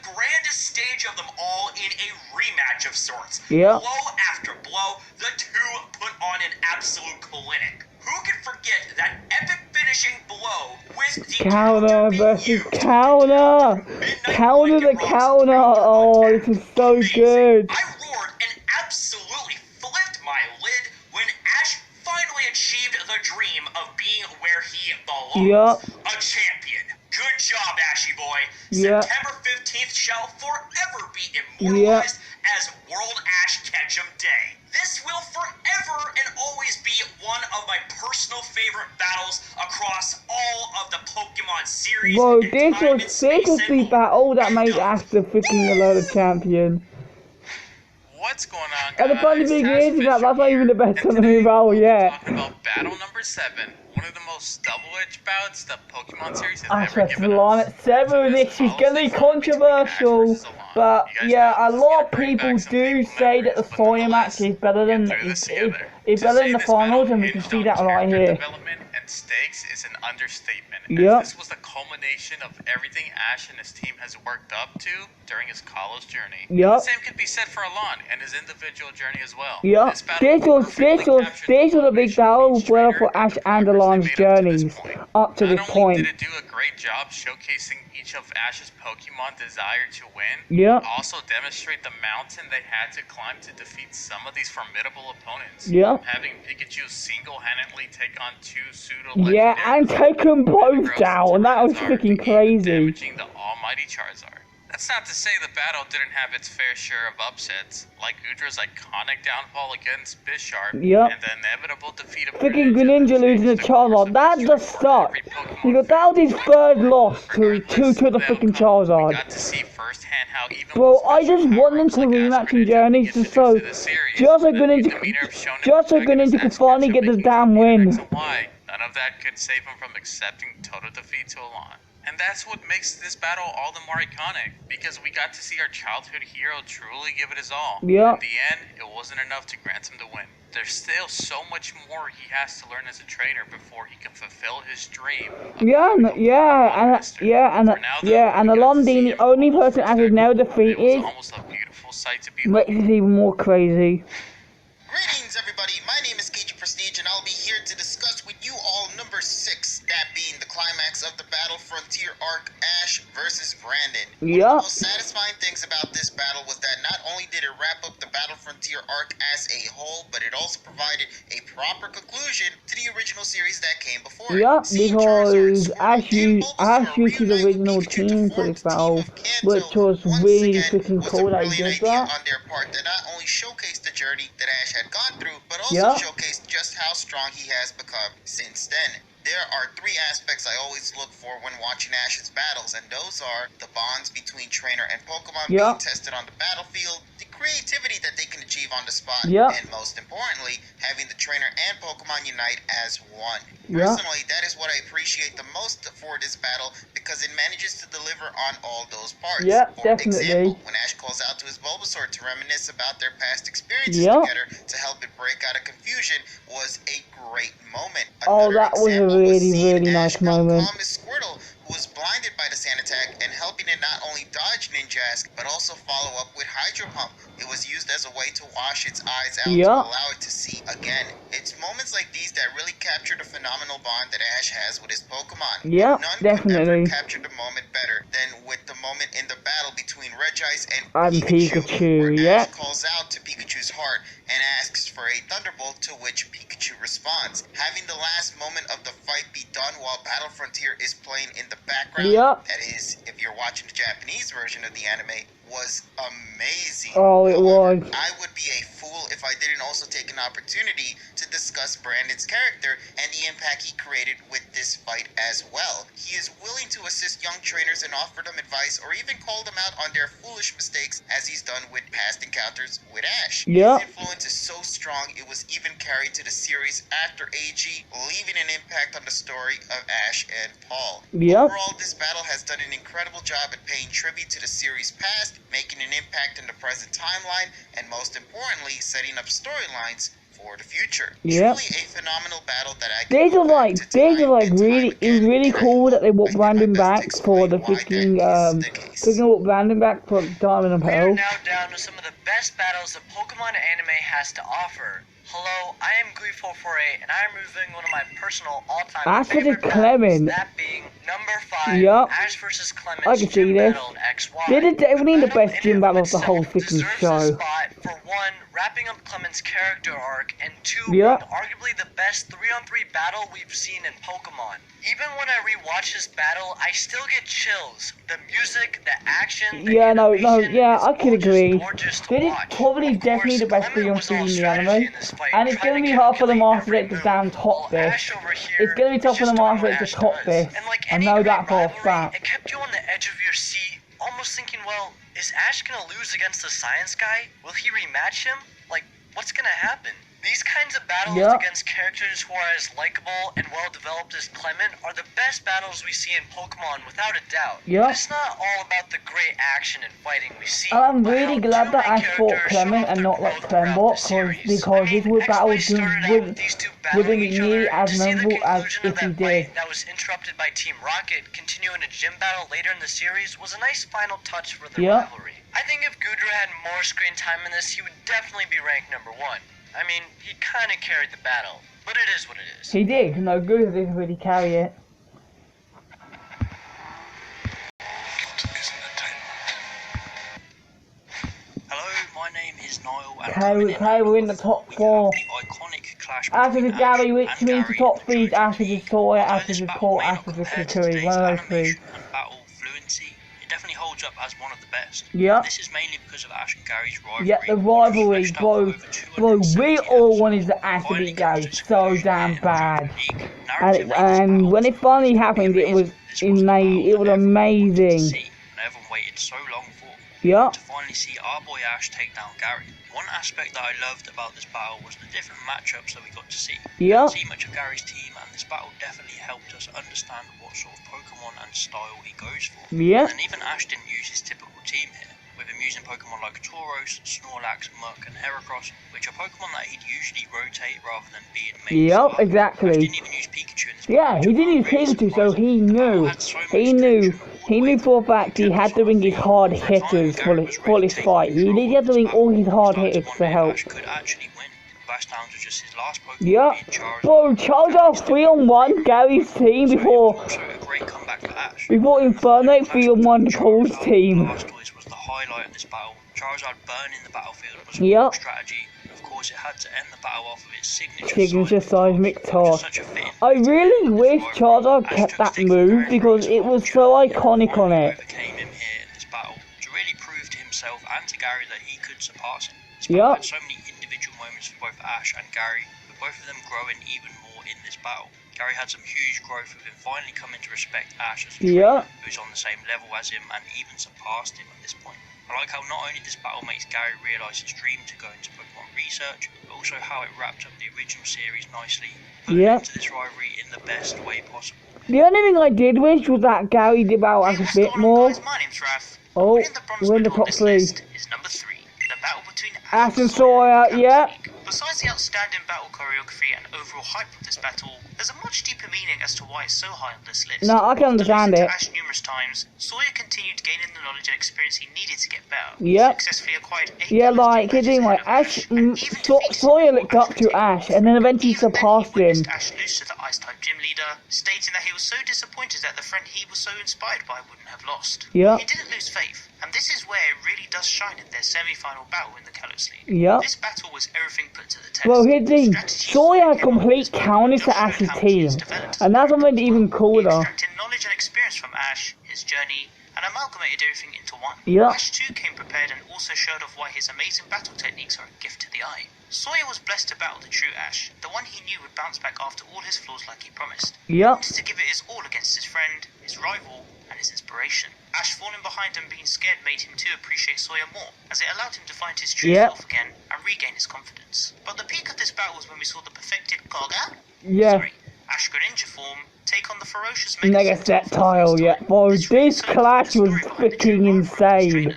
each of them all in a rematch of sorts. Yep. Blow after blow, the two put on an absolute clinic. Who can forget that epic finishing blow with the counter versus counter? Counter the counter. Oh, this is so good. I roared and absolutely flipped my lid when Ash finally achieved the dream of being where he belongs. Yep. A champion. Good job, Ashy boy. Yep. September 15th shall forever be immortalized as World Ash Ketchum Day. This will forever and always be one of my personal favorite battles across all of the Pokemon series. Bro, this was the battle that made Ash the freaking Alola champion. What's going on, guys? And the funny thing is that that's not even the best on the move battle yet. Talking about battle number 7, one of the most double-edged bouts the Pokemon series has Ash ever versus given Alon us. at 7, this is gonna be controversial, but yeah, a lot of people do say that the final match is better than it's better than the finals, and we can see that right here. And stakes is an understatement. Yep. This was the culmination of everything Ash and his team has worked up to during his college journey. Yep. The same could be said for Alon and his individual journey as well. Yep. This was a big battle for Ash and Alon's journeys up to this point. Not only did it do a great job showcasing each of Ash's Pokemon desire to win, Yep. it also demonstrate the mountain they had to climb to defeat some of these formidable opponents. Yep. Having Pikachu single-handedly take on 2 yeah, and take them both down. That was freaking crazy. Damaging the almighty Charizard. That's not to say the battle didn't have its fair share of upsets, like Udra's iconic downfall against Bisharp, Yep. and the inevitable defeat of Freaking Greninja losing to Charizard. That just sucked. Because that was his 3rd loss to the freaking Charizard. Got to see firsthand how even Bro, I just want them to rematch in journeys just so Greninja can finally get the damn win. None of that could save him from accepting total defeat to Alon. And that's what makes this battle all the more iconic, because we got to see our childhood hero truly give it his all. Yep. In the end, it wasn't enough to grant him the win. There's still so much more he has to learn as a trainer before he can fulfill his dream. And Alon being the only person Ash has now defeated makes it even more crazy. Greetings, everybody. My name is Ketchum Prestige, and I'll be here to discuss with you all number 6, that being the climax of the Battle Frontier arc, Ash versus Brandon. One of the most satisfying things about this battle was that not only did it wrap up the Battle Frontier arc as a whole, but it also provided a proper conclusion to the original series that came before it. Because Ash used his original team for this battle, which was really freaking cool that he did that. On their part, that not only showcased the journey that Ash had gone through, but also showcased just how strong he has become since then. There are 3 aspects I always look for when watching Ash's battles, and those are the bonds between trainer and Pokemon being tested on the battlefield, the creativity that they can achieve on the spot, and most importantly, having the trainer and Pokemon unite as one. Personally, that is what I appreciate the most for this battle, because it manages to deliver on all those parts. For example, when Ash calls out to his Bulbasaur to reminisce about their past experiences together to help it break out of confusion was a great moment. That was a really nice moment. Squirtle, who was blinded by the sand attack, and helping it not only dodge Ninjask, but also follow up with Hydro Pump. It was used as a way to wash its eyes out to allow it to see again. It's moments like these that really capture the phenomenal bond that Ash has with his Pokemon. None could ever capture the moment better than with the moment in the battle between Regice and Pikachu, where Ash calls out to Pikachu's heart and asks for a Thunderbolt, to which Pikachu responds. Having the last moment of the fight be done while Battle Frontier is playing in the background, that is, if you're watching the Japanese version of the anime, was amazing. It was. I would be a fool if I didn't also take an opportunity to discuss Brandon's character and the impact he created with this fight as well. He is willing to assist young trainers and offer them advice, or even call them out on their foolish mistakes, as he's done with past encounters with Ash. His influence is so strong, it was even carried to the series after AG, leaving an impact on the story of Ash and Paul. Overall, this battle has done an incredible job at paying tribute to the series past, making an impact in the present timeline, and most importantly, setting up storylines for the future. Yep. Truly a phenomenal battle that I These are like really, it was really cool that they brought Brandon back for the freaking, Brandon back for Diamond and Pearl. We're now down to some of the best battles that Pokemon anime has to offer. Hello, I am Glee448, and I am reviewing one of my personal all-time favorite battles, that being number 5, Ash vs. Clement's I can see gym this. battle in XY. This is definitely the best gym battle of the whole freaking show. Spot for 1, wrapping up Clement's character arc, and 2, being arguably the best 3-on-3 battle we've seen in Pokemon. Even when I rewatch this battle, I still get chills. The music, the action, the I can agree. This is probably definitely the best 3-on-3 in the anime. And it's going to be hard for the Master Deck to damn top this. It's going to be tough for the Master Deck to top this. I know that for a fact. It kept you on the edge of your seat, almost thinking, well, is Ash going to lose against the science guy? Will he rematch him? Like, what's going to happen? These kinds of battles against characters who are as likable and well-developed as Clement are the best battles we see in Pokemon, without a doubt. But it's not all about the great action and fighting we see. I'm really glad that Ash fought Clement and not like Clembot, because this would battle wouldn't be nearly as memorable as if he did. That was interrupted by Team Rocket, continuing a gym battle later in the series, was a nice final touch for the rivalry. I think if Goodra had more screen time in this, he would definitely be ranked number 1. I mean, he kind of carried the battle, but it is what it is. He did. No, Goodra didn't really carry it. Hello, my name is Niall. Okay, we're in the top 4. After the Gary, which means the top 3 is after the Sawyer, after the Court, after the Kukui. One of those 3. It definitely holds up as one of the best. Yeah. This is mainly because of Ash and Gary's rivalry. Yeah, the rivalry, bro, we all wanted the Ash to beat Gary so damn bad. And when it finally happened, it was amazing. Everyone waited so long for to finally see our boy Ash take down Gary. One aspect that I loved about this battle was the different matchups that we got to see. We didn't see much of Gary's team, and this battle definitely helped us understand what sort of Pokemon and style he goes for. And even Ash didn't use his typical team here, with him using Pokemon like Tauros, Snorlax, Muk, and Heracross, which are Pokemon that he'd usually rotate rather than be in main style. Exactly. He didn't even use Pikachu in this battle. He didn't use Pikachu, so he knew for a fact he had to bring his hard hitters for his fight. He did have to bring all his hard hitters to help. Bro, Charizard 3-on-1 Gary's team before Inferno 3-on-1 Cole's team. Blastoise was the highlight of this battle. Charizard burning the battlefield was a strategy. Of course, it had to end the battle off with its signature seismic toss. I really wish Charizard kept that move because it was so iconic on it. Overcame him here in this battle to really prove to himself and to Gary that he could surpass him. This battle had so many individual moments for both Ash and Gary, with both of them growing even more in this battle. Gary had some huge growth with him finally coming to respect Ash as a trainer who's on the same level as him and even surpassed him at this point. I like how not only this battle makes Gary realise his dream to go into Pokemon research, but also how it wrapped up the original series nicely, putting into this rivalry in the best way possible. The only thing I did wish was that Gary did battle us a bit more. Oh, we're in the top 3. Is number 3, the battle between Ash and Sawyer, Besides the outstanding battle choreography and overall hype of this battle, there's a much deeper meaning as to why it's so high on this list. No, I can understand it. Ash numerous times, Sawyer continued gaining the knowledge and experience he needed to get better. Successfully acquired 8 like you're doing like Ash. Sawyer looked up to Ash and then eventually surpassed him. Ash loose to the Ice-type gym leader, stating that he was so disappointed that the friend he was so inspired by wouldn't have lost. He didn't lose faith, and this is where it really does shine in their semi-final battle in the Kalos League. This battle was everything put to the test. Well, here's the thing. Sawyer had complete counters to Ash's team, and that's what made it even cooler. He extracted knowledge and experience from Ash, his journey, and amalgamated everything into one. Ash too came prepared and also showed off why his amazing battle techniques are a gift to the eye. Sawyer was blessed to battle the true Ash, the one he knew would bounce back after all his flaws like he promised. He wanted to give it his all against his friend, his rival, and his inspiration. Ash falling behind and being scared made him too appreciate Sawyer more, as it allowed him to find his true self again and regain his confidence. But the peak of this battle was when we saw the perfected Koga? Ash Greninja form take on the ferocious Mega Sceptile, yeah. Bro, this clash was freaking insane.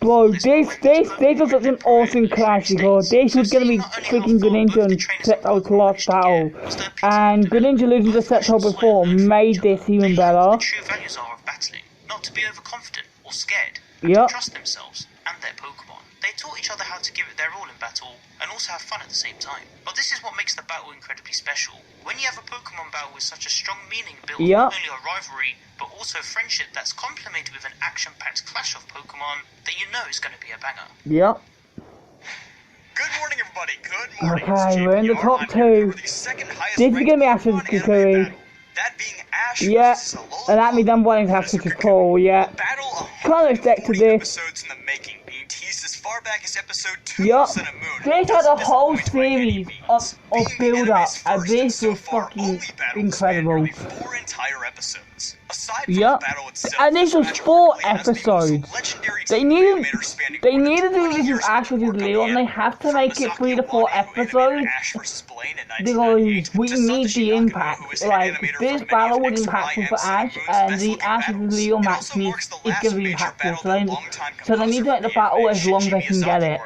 Bro, this was such an awesome clash because this was gonna be freaking Greninja and Sceptile's last battle. And Greninja losing to Sceptile before made this even better. True values are of battling, not to be overconfident or scared, and Yep. to trust themselves and their Pokemon. They taught each other how to give it their all in battle and also have fun at the same time. But this is what makes the battle incredibly special. When you have a Pokemon battle with such a strong meaning built on not only a rivalry but also friendship that's complemented with an action-packed clash of Pokemon, then you know it's going to be a banger. Yep. Good morning, everybody. Good morning. Okay, we're in the top two. This is gonna be Ash's Kukui. Yeah, and that means I'm wanting to have such a call, yeah. Can't expect to this. Yup. This had a whole series of build-up, and this was fucking incredible. Yup. And this was 4 episodes. They needed to do this with Ash vs Leon. They have to make it 3 to 4 episodes because we need the impact. Like, this battle was impactful for Ash, and the Ash vs Leon match is gonna be impactful. So they need to make the battle as long as they can get it.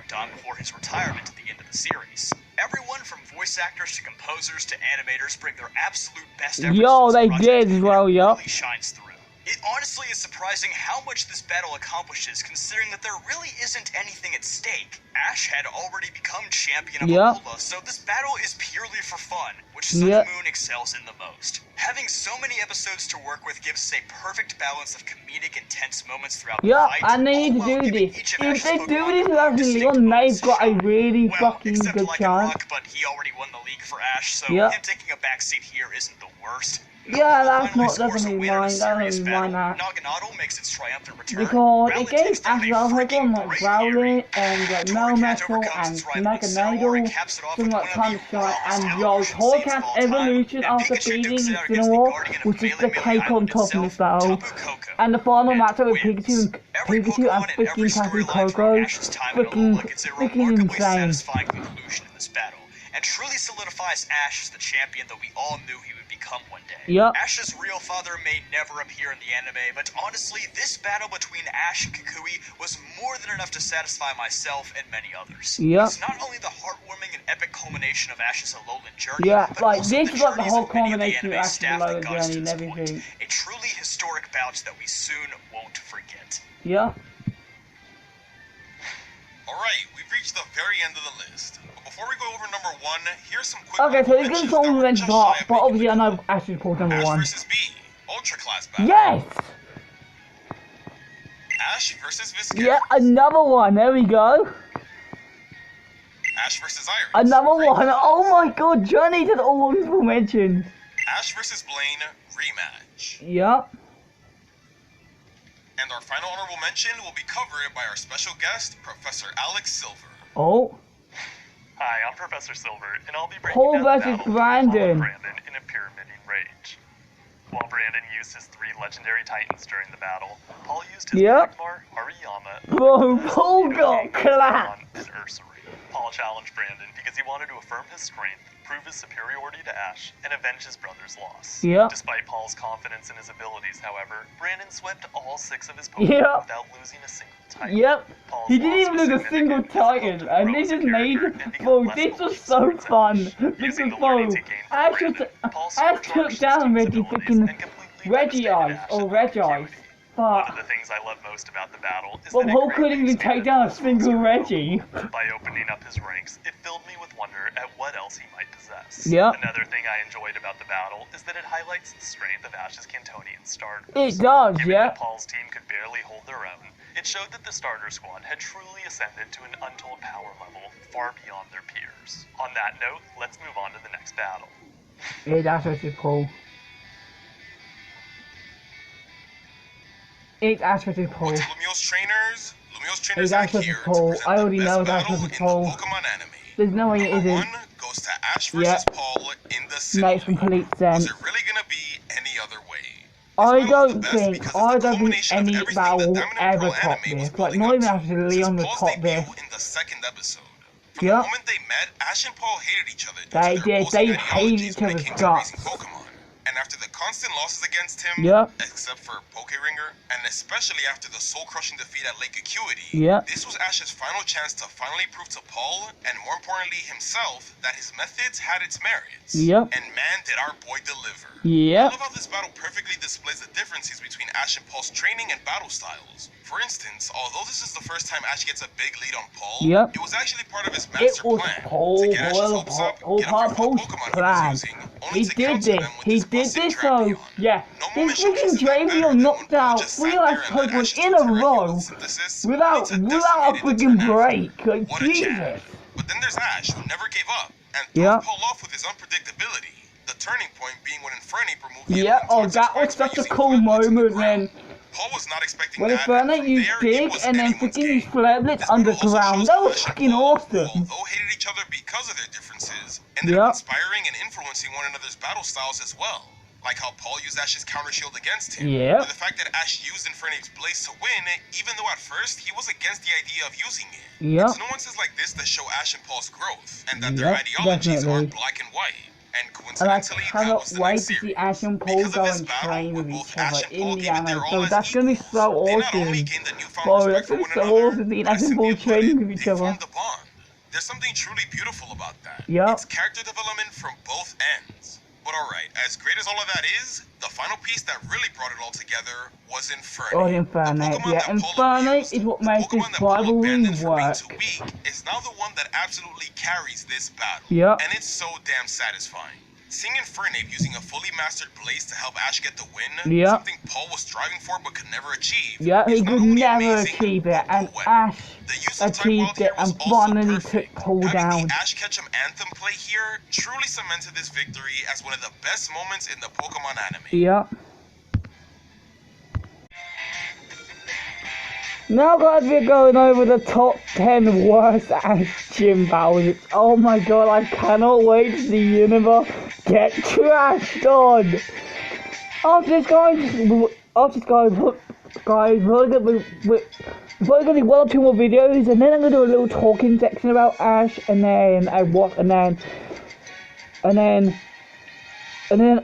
Everyone from voice actors to composers to animators bring their absolute best efforts. Yo, they did as well, yup. Shines through. It honestly is surprising how much this battle accomplishes, considering that there really isn't anything at stake. Ash had already become champion of Alola, so this battle is purely for fun, which Sun and Moon excels in the most. Having so many episodes to work with gives us a perfect balance of comedic, intense moments throughout the fight. And they need to do this. If they do this with Ash and Leon, they've got a really fucking good chance. But he already won the league for Ash, so him taking a backseat here isn't the worst. Yeah, that's not, doesn't mean mine, doesn't mean mine that. Because it gave Ash Pokemon like Growlithe and like Melmetal and Mega Needle, something like Thunderstrike, and yo, Torcat's evolution after beating Incineroar was just the cake on top of this battle. And the final matchup with Pikachu and freaking Tapu Koko, freaking insane. And truly solidifies Ash as the champion that we all knew he would become one day. Yep. Ash's real father may never appear in the anime, but honestly, this battle between Ash and Kukui was more than enough to satisfy myself and many others. Yep. It's not only the heartwarming and epic culmination of Ash's Alolan journey, but like also this the is like the journeys whole of many of the culmination of anime Ash's staff that Alolan got us journey to and this everything. point. A truly historic bout that we soon won't forget. Yeah. Alright, we've reached the very end of the list. But before we go over number 1, here's some quick Okay, so this is all revenge part, but obviously I know Ash's called number 1. Ash vs. B, Ultra Class battle. Yes! Ash vs. Viscous. Yeah, another one, there we go. Ash vs. Iris. Another one, oh my god, Johnny did all honorable mentions. Ash vs. Blaine, rematch. Yep. And our final honorable mention will be covered by our special guest, Professor Alex Silver. Oh. Hi, I'm Professor Silver, and I'll be Paul breaking down the versus battle Brandon. of Brandon in a pyramiding rage. While Brandon used his 3 legendary titans during the battle, Paul used his Magmar, Hariyama, Bro, Paul got clapped. and Ursaring. Paul challenged Brandon because he wanted to affirm his strength, prove his superiority to Ash, and avenge his brother's loss. Despite Paul's confidence in his abilities, however, Brandon swept all 6 of his Pokemon without losing a single titan. He didn't even lose a single titan, and this is made. Bro, this was so fun. This was fun. Ash took down Reggie freaking Regice or Regice. One of the things I love most about the battle is that Paul couldn't even take down a single Reggie. By opening up his ranks, it filled me with wonder at what else he might possess. Another thing I enjoyed about the battle is that it highlights the strength of Ash's Cantonian starters. It does, Given that Paul's team could barely hold their own, it showed that the starter squad had truly ascended to an untold power level far beyond their peers. On that note, let's move on to the next battle. Yeah, that's actually Paul. It's Ash vs. Paul. Lumio's trainers it's Ash vs. Paul. I already know it's Ash vs. Paul. There's no way it isn't. One goes to Ash vs. Paul in the city. Makes complete sense. Was it really gonna be any other way? I don't think any battle will ever top this. Like, not even Ash vs. Leon will top this. In the second episode. From the moment they met, Ash and Paul hated each other. They did. They hated each other's guts. And after the constant losses against him, except for Poke Ringer, and especially after the soul-crushing defeat at Lake Acuity, this was Ash's final chance to finally prove to Paul, and more importantly himself, that his methods had its merits. And man, did our boy deliver. I love how this battle perfectly displays the differences between Ash and Paul's training and battle styles. For instance, although this is the first time Ash gets a big lead on Paul, it was actually part of his master plan to get Ash's hopes up, get up for the Pokemon he was using, only to counter them with his busted Drapion. This freaking Drapion knocked out 3 Ash Pokemon in a row without a freaking break. Like, Jesus. But then there's Ash, who never gave up, and throws Paul off with his unpredictability. The turning point being when Infernape removed the that was such a cool moment, man. Paul was not expecting when Infernape used Dig and then freaking his Flare Blitz underground. That was fucking awesome. Although hated each other because of their differences, ended up inspiring and influencing one another's battle styles as well. Like how Paul used Ash's counter shield against him. Or the fact that Ash used Infernape's Blaze to win, even though at first he was against the idea of using it. It's nuances like this that show Ash and Paul's growth, and that their ideologies aren't black and white. And coincidentally, I cannot wait to see Ash and Paul go and train with each other in the anime. So that's gonna be so awesome. Bro, that's gonna be so awesome seeing Ash and Paul training with each other. There's something truly beautiful about that. It's character development from both ends. But alright, as great as all of that is, the final piece that really brought it all together was Infernape. Infernape is what makes this rivalry work. It's now the one that absolutely carries this battle. And it's so damn satisfying. Seeing Infernape using a fully mastered Blaze to help Ash get the win, something Paul was striving for but could never achieve. He could never achieve it, and Ash achieved it and finally took Paul down. The Ash Ketchum Anthem play here truly cemented this victory as one of the best moments in the Pokemon anime. Now guys, we're going over the top 10 worst Ash gym battles. Oh my god, I cannot wait to see Universe get trashed on. After this guys, we're gonna do 1 or 2 more videos, and then I'm gonna do a little talking section about Ash, and then an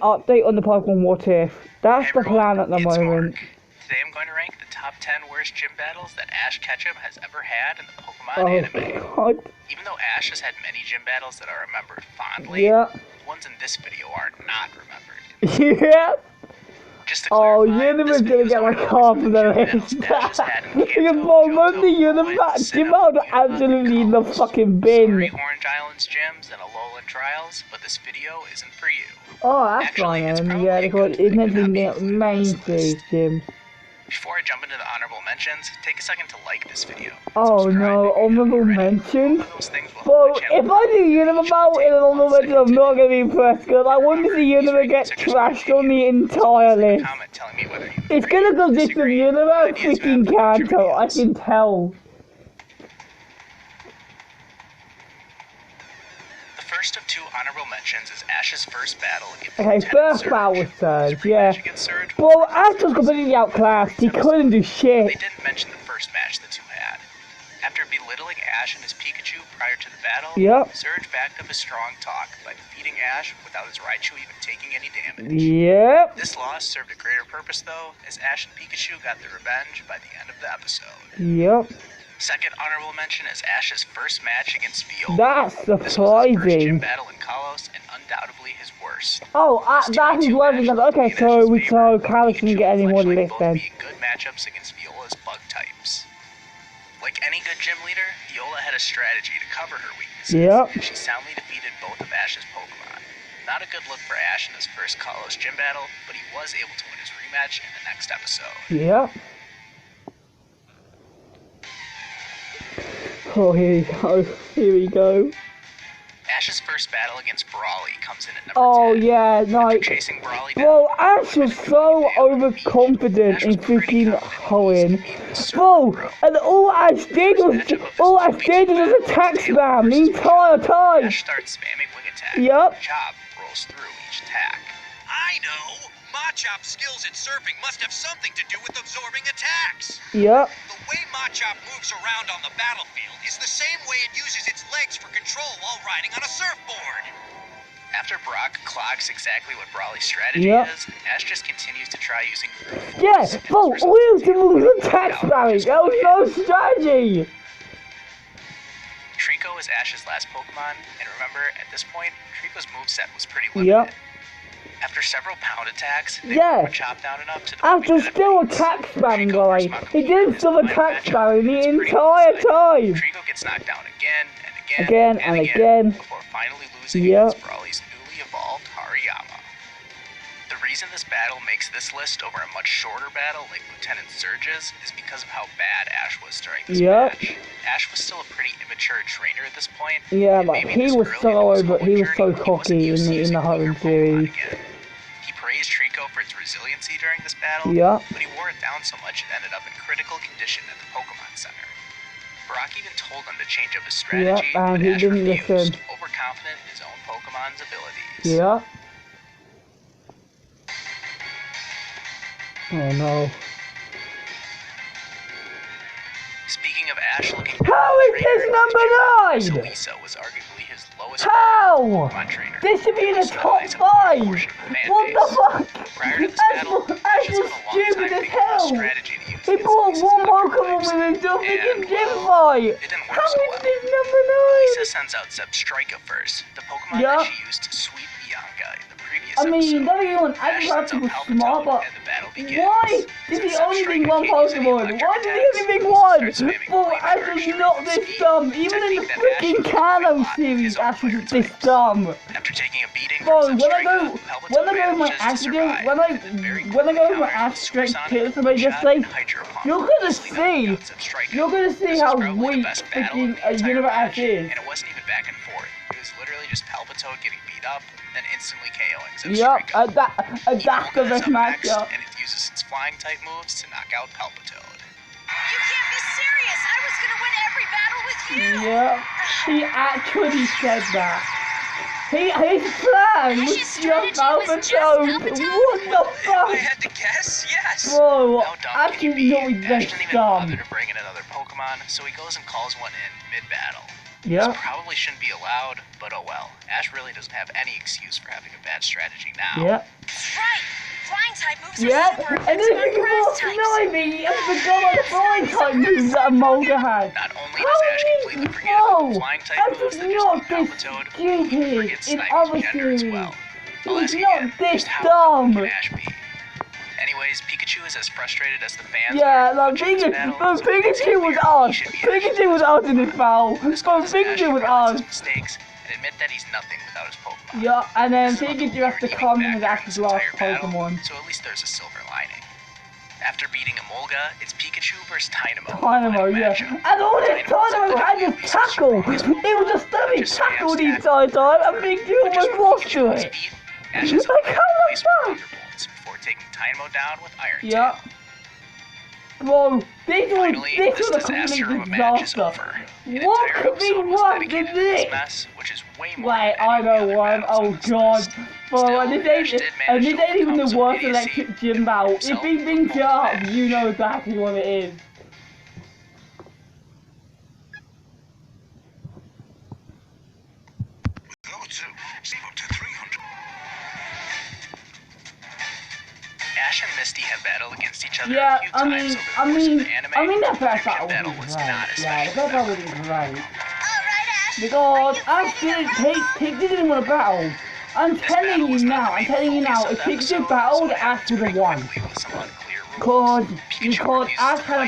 update on the Pokemon What If. That's the plan at the moment. Today I'm going to rank the top 10 worst gym battles that Ash Ketchum has ever had in the Pokemon anime. God. Even though Ash has had many gym battles that are remembered fondly, the ones in this video are not remembered. Just to clarify, Universe gonna get like half of the list. Most of the Universe gym battles are absolutely in the fucking bin. Sorry, Orange Island's gyms and Alolan Trials, but this video isn't for you. That's fine, it's meant to be the main series gym. Before I jump into the honorable mentions, take a second to like this video. Honorable mentions? Well, if I do Universe battle in an honorable mention, I'm not gonna be impressed, because I want to see Universe get trashed on the entire list. It's gonna go this with Universe freaking Kanto, I can tell. The first of 2 honorable mentions is Ash's first battle against first battle was Surge, Well, Ash was completely outclassed, he couldn't do shit. They didn't mention the first match the 2 had. After belittling Ash and his Pikachu prior to the battle, Surge backed up his strong talk by defeating Ash without his Raichu even taking any damage. This loss served a greater purpose though, as Ash and Pikachu got their revenge by the end of the episode. Second honorable mention is Ash's first match against Viola. That's surprising. This was his first gym battle in Kalos, and undoubtedly his worst. That is working. Okay, so Kalos didn't get any more list then. Be good matchups against Viola's bug types. Like any good gym leader, Viola had a strategy to cover her weaknesses, and she soundly defeated both of Ash's Pokemon. Not a good look for Ash in his first Kalos gym battle, but he was able to win his rematch in the next episode. Oh, here we go. Ash's first battle against Brawly comes in at number 10. Chasing Brawly down, Ash was so overconfident in freaking hoeing. And all Ash did was attack spam the entire time. Ash starts spamming wing attack. Chop rolls through each attack. I know! Machop's skills at surfing must have something to do with absorbing attacks. The way Machop moves around on the battlefield is the same way it uses its legs for control while riding on a surfboard. After Brock clocks exactly what Brawly's strategy is, Ash just continues to try using brute force. Yeah, bro, we was doing attack spamming. That was no strategy. Trico is Ash's last Pokemon, and remember, at this point, Trico's moveset was pretty limited. After several pound attacks, they were chopped down enough to the after still attack spamming, guys. He didn't still attack spamming the entire time. Trico gets knocked down again and again, before finally losing against Brawly's newly evolved Hariyama. The reason this battle makes this list over a much shorter battle like Lieutenant Surge's is because of how bad Ash was during this match. Ash was still a pretty immature trainer at this point. Yeah, but he was so cocky in the home series. He praised Trico for its resiliency during this battle, but he wore it down so much it ended up in critical condition at the Pokemon Center. Brock even told him to change up his strategy, but Ash refused, overconfident in his own Pokemon's abilities. Oh no. Speaking of Ash looking... How is his number 9? Lisa was arguably his lowest Pokemon trainer. This should be in the top 5. What the fuck? Prior to this battle, Ash was stupid as hell. He brought one Pokemon with him to a freaking gym fight. How is this number 9? Lisa sends out Zebstrika first, the Pokemon that she used to sweep Bianca in the previous episode. I mean, don't get me wrong, Agriculture was smart, but why did he only bring one Pokemon? Why did he only bring one? Well, Ash was not this dumb. Even in the freaking Kanto series, Ash was this dumb. After taking a beating, bro, when I go with my accident, when I go with my Ash straight kill somebody, just say, you're gonna see how weak freaking Universe Ash is. And it wasn't even back and forth. It was literally just Palpitoad getting beat up, then instantly KOing Zebstrika. That's the best matchup. And it uses its flying type moves to knock out Palpitoad. You can't be serious! I was gonna win every battle with you! Yeah, he actually said that. His plan was just Palpitoad. What the fuck? I had to guess, yes. Bro, actually no, he's this dumb. Bother to bring in another Pokemon, so he goes and calls one in mid-battle. This probably shouldn't be allowed, but oh well. Ash really doesn't have any excuse for having a bad strategy now. That's right! Flying type moves are super and then he lost Snivy and forgot about the flying type moves that Mulga had. Not only does Ash completely forget about the flying type moves that just Palpitoad, he forgets Snivy gender as well. I'll ask again, just how dumb can Ash be? Anyways, Pikachu is as frustrated as the fans are. Like Pikachu was us. Pikachu was us in this battle. Pikachu was us. Mistakes and admit that he's nothing without his Pokemon. Yeah, and then Pikachu has to come in with Ash's last Pokemon. So at least there's a silver lining. After beating Emolga, it's Pikachu versus Tynamo. And all this Tynamo had his tackle. It was a stunning tackle the entire time, and Pikachu almost lost to it. Ash has like, how the fuck? Before taking Tynamo down with Iron Tail. Bro, this was a complete disaster. What could be worse than this? Wait, I know one. Oh god. Bro, and this ain't even the worst electric gym battle. If he brings it up, you know exactly what it is. Ash and Misty have battled against each other a few times over the course of the anime. I mean, that first battle was great. Yeah, the first battle was great. Because Ash didn't want to battle. I'm telling you now, if Pikachu battled, Ash would have won. Because Ash had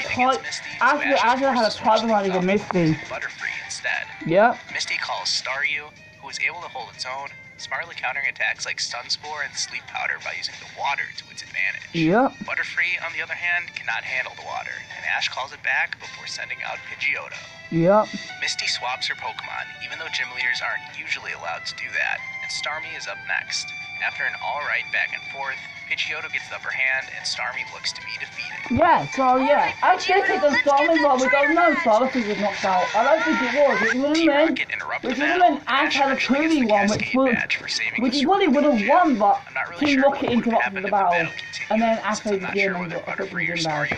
a type running with Misty. Butterfree instead. Yep. Misty calls Staryu, who is able to hold its own, smartly countering attacks like Sunspore and Sleep Powder by using the water to its advantage. Yep. Butterfree, on the other hand, cannot handle the water, and Ash calls it back before sending out Pidgeotto. Yep. Misty swaps her Pokemon, even though gym leaders aren't usually allowed to do that, and Starmie is up next. After an alright back and forth, Pidgeotto gets the upper hand, and Starmie looks to be defeated. Yeah, so yeah, I guess it was Starmie, but we don't know Starmie was knocked out. I don't think it was. It would have meant Ash had a 2v1, which is what he would have won, but Team Rocket interrupted the battle, and then Ash played the gym and got the gym battle.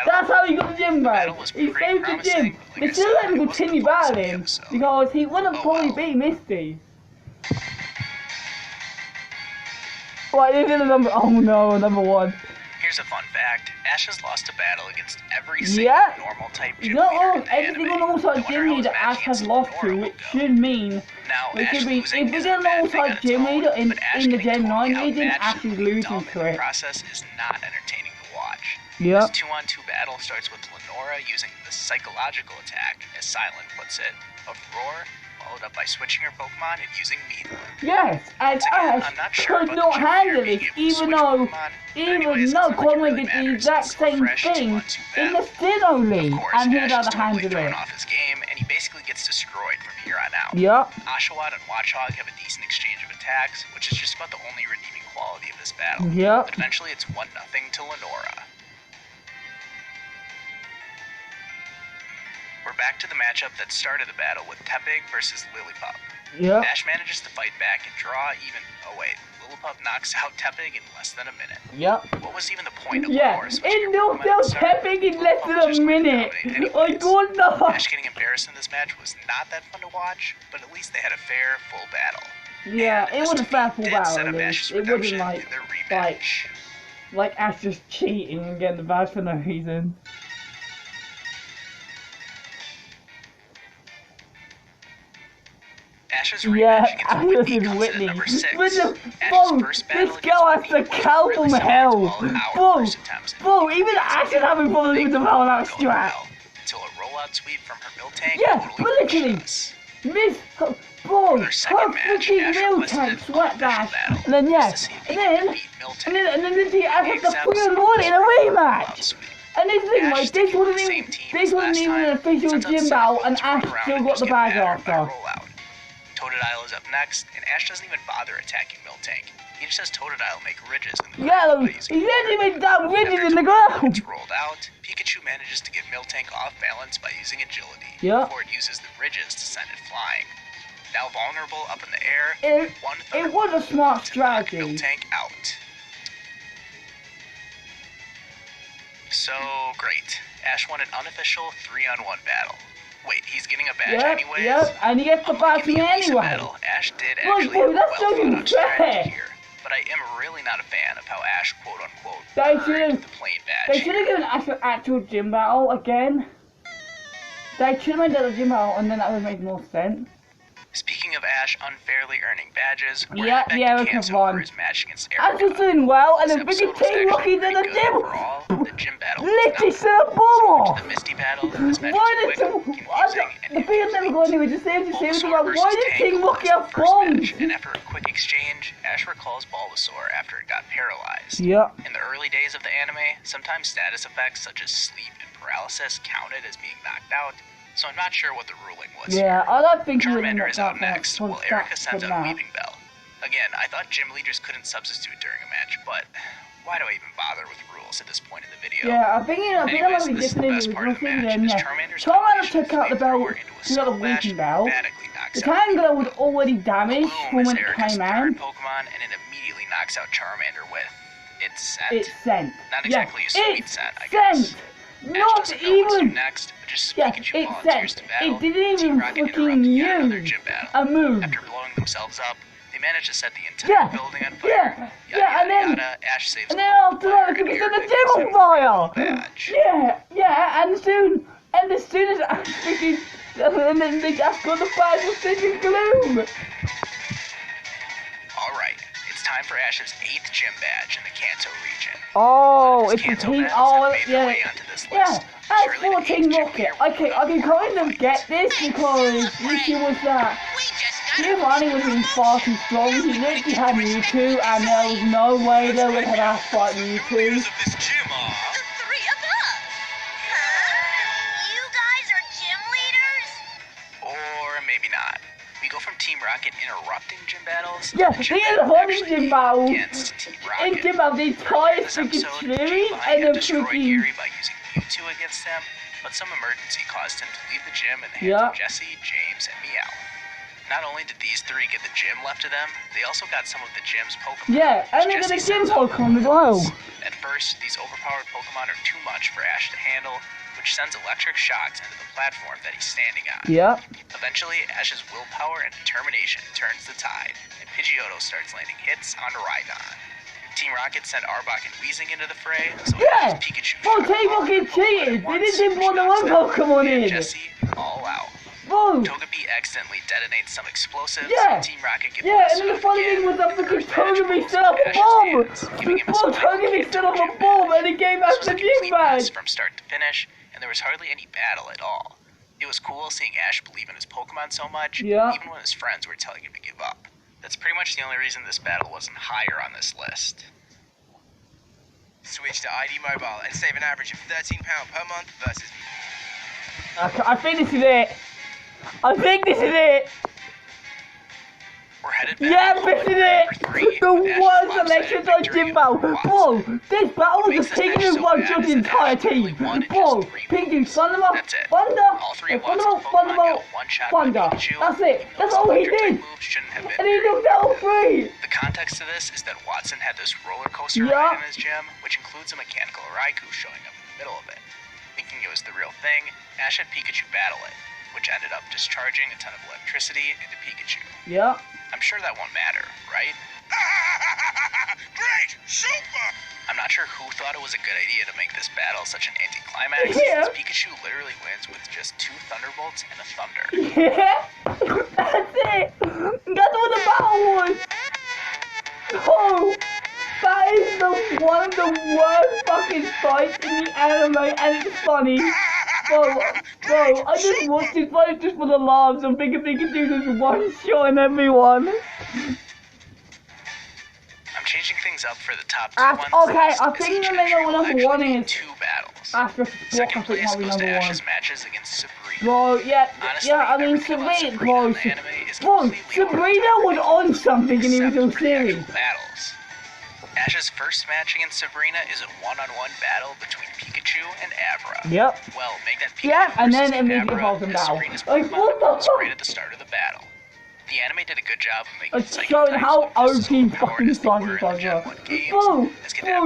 That's how he got the gym battle. He saved the gym. They still let him continue battling, because he wouldn't probably beat Misty. What is it? Oh no, number 1. Here's a fun fact. Ash has lost a battle against every single normal type gym leader in the every single normal type gym leader Ash has lost to, which should mean it should be, if we get a normal type gym leader in the Gen 9 region, Ash is losing to it. The process is not entertaining to watch. Yep. This 2-on-2 battle starts with Lenora using the psychological attack, as Silent puts it, of Roar, followed up by switching her Pokemon and using Mean. Yes, and Ash could not handle it, even though Conway did the exact same thing in the Sinnoh League, and he had to handle it. Off his game, and he basically gets destroyed from here on out. Yep. Oshawott and Watchog have a decent exchange of attacks, which is just about the only redeeming quality of this battle. Yep. But eventually it's 1-0 to Lenora. We're back to the matchup that started the battle with Tepig versus Lillipup. Yep. Ash manages to fight back and draw even. Oh wait, Lillipup knocks out Tepig in less than a minute. Yep. What was even the point of it knocked out Tepig in less than a minute. I don't know. Ash getting embarrassed in this match was not that fun to watch, but at least they had a fair, full battle. Yeah, it was a fair full battle. It wasn't like Ash just cheating and getting the badge for no reason. Ash's rematch against Whitney Whitney. Number 6. This girl has to count from hell. Bro, even Ash is having problems with the rollout strat. Until a rollout sweep from her Miltank. Yeah, but literally, her freaking Miltank sweat dash, and then and then literally Ash has to freaking run in a rematch. And this thing, like, this wasn't even an official gym battle, and Ash still got the bag after. Totodile is up next, and Ash doesn't even bother attacking Miltank. He just has Totodile make ridges in the ground. Yeah, he literally made down ridges in the ground. It's rolled out. Pikachu manages to get Miltank off balance by using agility. Before it uses the ridges to send it flying. Now vulnerable up in the air, it was a smart strategy. Miltank out. So great. Ash won an unofficial 3-on-1 battle. Wait, he's getting a badge anyway? Yep, and he gets the badge anyway. Ash did actually have a well-thought-out strategy here, but I am really not a fan of how Ash quote-unquote earned the plain badge. They should have given Ash an actual gym battle again. They should have made that a gym battle, and then that would make more sense. Speaking of Ash unfairly earning badges, we're back to Cancer for his match against Ash is doing well, and the biggest Team Rocky's in the gym. Literally set a bomb off! The Misty battle, this match the thing I've never got anyway, just saying about why did Team Rocky have bombs? And after a quick exchange, Ash recalls Bulbasaur after it got paralyzed. Yeah. In the early days of the anime, sometimes status effects such as sleep and paralysis counted as being knocked out. So I'm not sure what the ruling was. Yeah, I don't think Charmander is out next, while Erica sends out Weaving Bell. Again, I thought gym leaders couldn't substitute during a match, but why do I even bother with rules at this point in the video? Yeah, I think that might be different in the original thing then, yeah. Charmander took out the bell, took out the Weaving Bell. The Tangela was already damaged from when it came out. Pokemon, and it immediately knocks out Charmander with its scent. Its scent. Not exactly a sweet scent, I guess. Not even. Next, but just it said it didn't even freaking use a move. After blowing themselves up, they managed to set the entire building on fire. And then Ash saves and then after that, they set the gym on fire. And as soon as Ash freaking, and then they just got the fire of sitting gloom. All right. It's time for Ash's 8th gym badge in the Kanto region. Oh, it's the team. Oh, yeah. That's 14 Rocket. Okay, I can kind of get this because issue was that Giovanni was being far too strong. He literally had Mewtwo, and there was no way they would have Ash fight Mewtwo. Team Rocket interrupting gym battles. Yeah, they interrupted gym battles. In gym battles, the entire freaking series, and then freaking. By using Mewtwo against them, but some emergency caused him to leave the gym in the hands of Jesse, James, and Meow. Not only did these three get the gym left to them, they also got some of the gym's Pokemon. Yeah, and they got the gym Pokemon as well. At first, these overpowered Pokemon are too much for Ash to handle, which sends electric shocks into the platform that he's standing on. Yeah. Eventually, Ash's willpower and determination turns the tide, and Pidgeotto starts landing hits onto Rhydon. Team Rocket sent Arbok and Weezing into the fray, so yeah! Pikachu Bro, Team Rocket cheated! They didn't want their own Pokemon in! Jesse, all out. Bro! Togepi accidentally detonates some explosives, yeah! Team Rocket gets and then the funny thing was that freaking Togepi set up a bomb! Bro, Togepi set up a bomb and the game has the gym badge! From start to finish, and there was hardly any battle at all. It was cool seeing Ash believe in his Pokemon so much, even when his friends were telling him to give up. That's pretty much the only reason this battle wasn't higher on this list. Switch to ID Mobile and save an average of £13 per month versus... I think this is it. I think this is it. We're headed back. Yeah, this is it. The worst selection on Gym Battle. Bro, this battle was the Pikachu one shot the entire team. Bro, Pikachu, Thunderbolt, Thunder. That's it. That's all he did. And he looked at all three. The context of this is that Watson had this roller coaster ride in his gym, which includes a mechanical Raikou showing up in the middle of it. Thinking it was the real thing, Ash had Pikachu battle it, which ended up discharging a ton of electricity into Pikachu. Yeah. I'm sure that won't matter, right? Great! Super! I'm not sure who thought it was a good idea to make this battle such an anticlimax, since Pikachu literally wins with just 2 Thunderbolts and a Thunder. Yeah! That's it! That's what the battle was! Oh! That is one of the worst fucking fights in the anime, and it's funny. Bro, I just watched this fight just for the laughs and thinking Pikachu just one-shotting everyone. I'm changing things up for the top 2 ones. Okay, I think the number 1 is... 2 battles. After Second place goes to Ash's matches against Sabrina. Bro, yeah, honestly, I mean, Sabrina, bro, Sabrina was on something and he was so serious. Battles. Ash's first match against Sabrina is a one-on-one battle between Pikachu and Avra. Yep. Well, make that Pikachu and then immediately falls in battle. Like, what the fuck? Right at the start of the battle. The anime did a good job of making it's showing how OP fucking Sonic was. Bro, there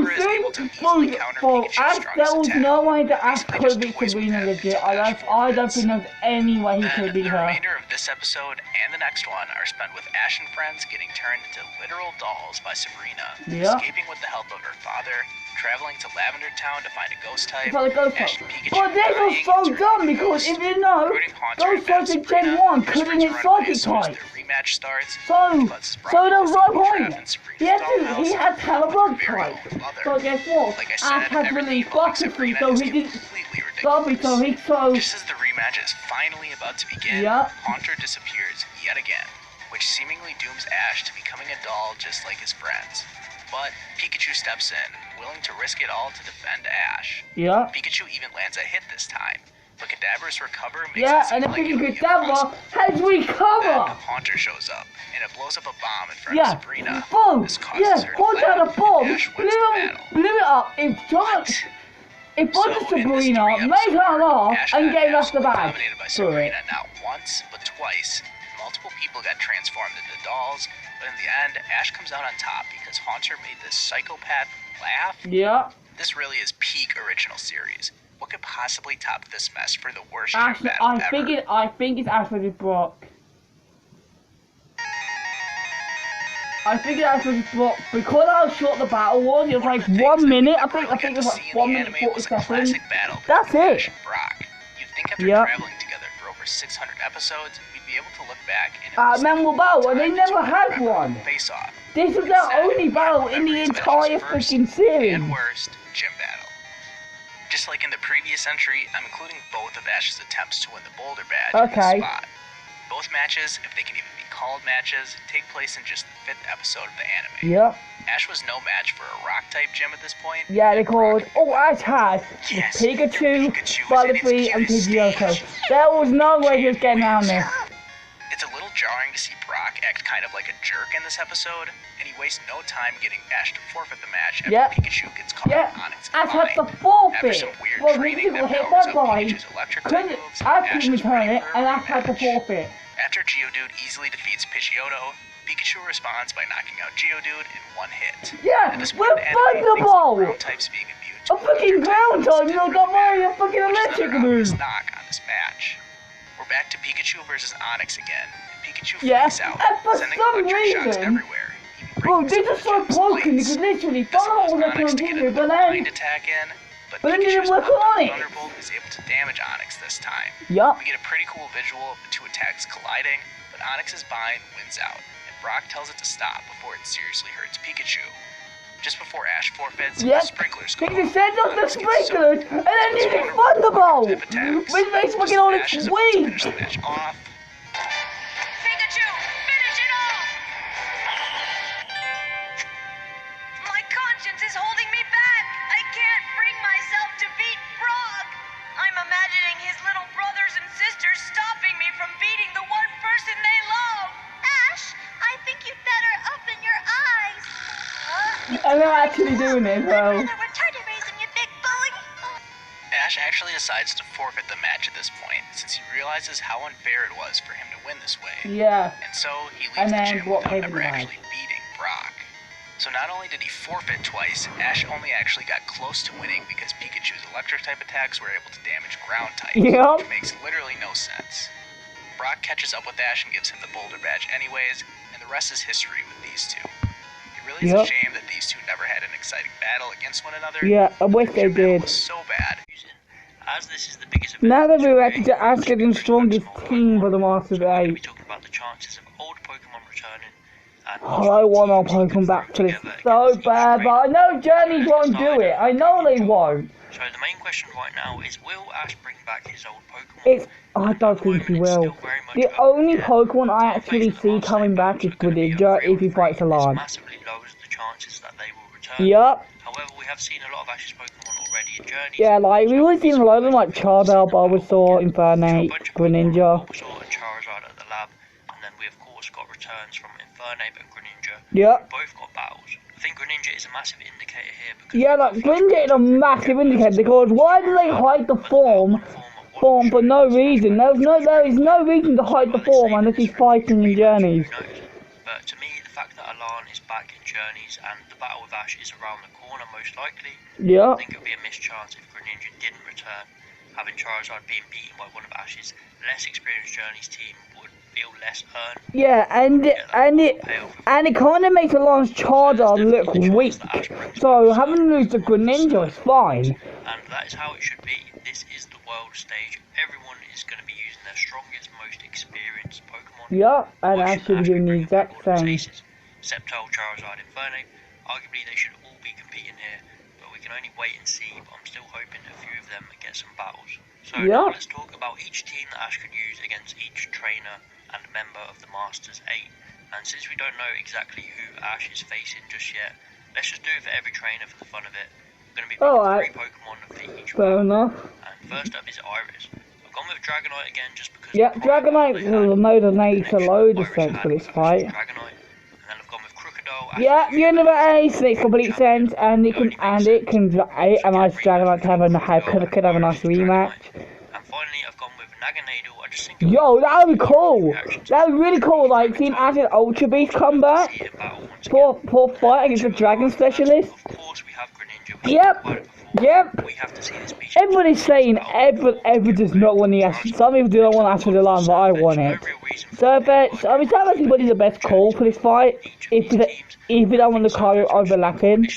was no way that Ash could beat Sabrina legit. I don't think there's any way he could beat her. The remainder of this episode and the next one are spent with Ash and friends getting turned into literal dolls by Sabrina, escaping with the help of her father, traveling to Lavender Town to find a ghost type. Ash and Pikachu. But this was so dumb because if you know, Ghost types in Gen 1 couldn't hit Psychic type. Rematch starts. So there was no point. He had to have a bug type. So guess what? Ash had really fucking free, so he didn't. Just as the rematch is finally about to begin, Haunter disappears yet again, which seemingly dooms Ash to becoming a doll just like his friends. But Pikachu steps in, willing to risk it all to defend Ash. Pikachu even lands a hit this time. But Kadabra's recover makes it seem like it would be impossible. Has recover! Then Haunter shows up, and it blows up a bomb in front of Sabrina. Boom! This causes her to Haunter had a bomb! blew it up, it buzzed Sabrina, made her laugh, and gave us the badge. Dominated by Sabrina not once, but twice. Multiple people got transformed into dolls, but in the end, Ash comes out on top because Haunter made this psychopath laugh. This really is peak original series. What could possibly top this mess for the worst battle ever? I think it's Ash vs. Brock. I think it's Ash vs. Brock because how short the battle was. It was like 1 minute. I think it was like 1 minute 40 seconds. That's it. You'd think after traveling together for over 600 episodes, we'd be able to look back and memorable battle, and they never had one. Face off. This is their only battle in the entire freaking series. And worst, gym battle. Just like in the previous entry, I'm including both of Ash's attempts to win the Boulder Badge in this spot. Both matches, if they can even be called matches, take place in just the 5th episode of the anime. Ash was no match for a Rock-type gym at this point. They called... Ash had Pikachu, Butterfree, and Pidgeotto. There was no way he was getting around this. It's a little jarring to see Brock act kind of like a jerk in this episode, and he wastes no time getting Ash to forfeit the match after Pikachu gets caught on Onyx. Ash had to forfeit. After some weird training that powers up Pikachu's electric type moves, Ash couldn't return it, and Ash had to forfeit. After Geodude easily defeats Pidgeotto, Pikachu responds by knocking out Geodude in 1 hit. We're Thunderbolt! Types being immune to a fucking ground type, you know, got Mario fucking electric move. Knock on this match. We're back to Pikachu versus Onyx again, and Pikachu freaks out, sending electric shots everywhere, even Bro, this is so broken because literally Thunderbolt was continue, but then attack in, but then didn't work on it. Thunderbolt is able to damage Onyx this time. Yup. We get a pretty cool visual of the two attacks colliding, but Onyx's bind wins out, and Brock tells it to stop before it seriously hurts Pikachu. Just before Ash forfeits, the sprinklers go off. He sends off the sprinklers, and then you get Thunderbolt, which makes fucking all its wings. Pikachu, finish it off! My conscience is holding me back. I can't bring myself to beat Brock. I'm imagining his little brothers and sisters stopping me from beating the one person they love. Ash, I think you'd better open your eyes. And they're actually doing it, bro. Ash actually decides to forfeit the match at this point, since he realizes how unfair it was for him to win this way. Yeah. And so he leaves the gym without ever actually beating Brock. So not only did he forfeit twice, Ash only actually got close to winning because Pikachu's electric type attacks were able to damage ground types, which makes literally no sense. Brock catches up with Ash and gives him the Boulder Badge anyways, and the rest is history with these two. It really is a shame that these two never had an exciting battle against one another. Yeah, I wish they did. Was so bad. As this is the biggest event, now that we're ready to Ash getting strongest team for the Masters 8. we're talking about the chances of old Pokemon returning. I want our Pokemon back to this so bad, but I know Journeys won't do it. I know they won't. So the main question right now is, will Ash bring back his old Pokemon? I don't think he will. The only Pokemon I actually see coming back is Greninja if he fights Alan. Massively lowers the chances that they will return. Yup. However, we have seen a lot of Ash's Pokemon already in Journeys. Yeah, like we've always seen a lot of them, like Charmander, Bulbasaur, Infernape, Greninja. Bulbasaur and Charizard at the lab, and then we of course got returns from Infernape and Greninja. Yep. Both got battles. I think Greninja is a massive indicator here because yeah, like Greninja is a massive indicator because why do they hide the form for no reason? There is no reason to hide the form unless he's fighting in Journeys. But to me, the fact that Alan is back in Journeys and the battle with Ash is around the corner most likely, I think it would be a missed chance if Greninja didn't return. Having Charizard being beaten by one of Ash's less experienced Journeys team would feel less earned. Yeah, and it kind of makes Alan's Charizard look weak. So having to lose to Greninja is fine. And that is how it should be. This is the world stage. Everyone is going to be using their strongest, most experienced Pokemon. Yeah, and Ash should be doing the exact same. Sceptile, Charizard, Infernape. Arguably they should all be competing here, but we can only wait and see. But I'm still hoping a few of them get some battles. So now let's talk about each team that Ash could use against each trainer and member of the Masters 8. And since we don't know exactly who Ash is facing just yet, let's just do it for every trainer for the fun of it. We're going to be picking 3 Pokemon for each one. And first up is Iris. I've gone with Dragonite again just because... Yeah, Dragonite makes a load of sense for this fight. Yeah, Universe makes complete sense, and it can a nice Dragonite could have a nice rematch. And finally, I've gone with Naganadel. I just think yo, that would be cool. That would be really cool. Like seeing Ash's Ultra Beast come back for fight against a Dragon Specialist. Of course, we have Greninja. Yep. Everybody's saying Ever does not want the Ash. Some people do not want Ash for the line, but I want it. So that's actually the best call for this fight. If you don't want Lucario overlapping.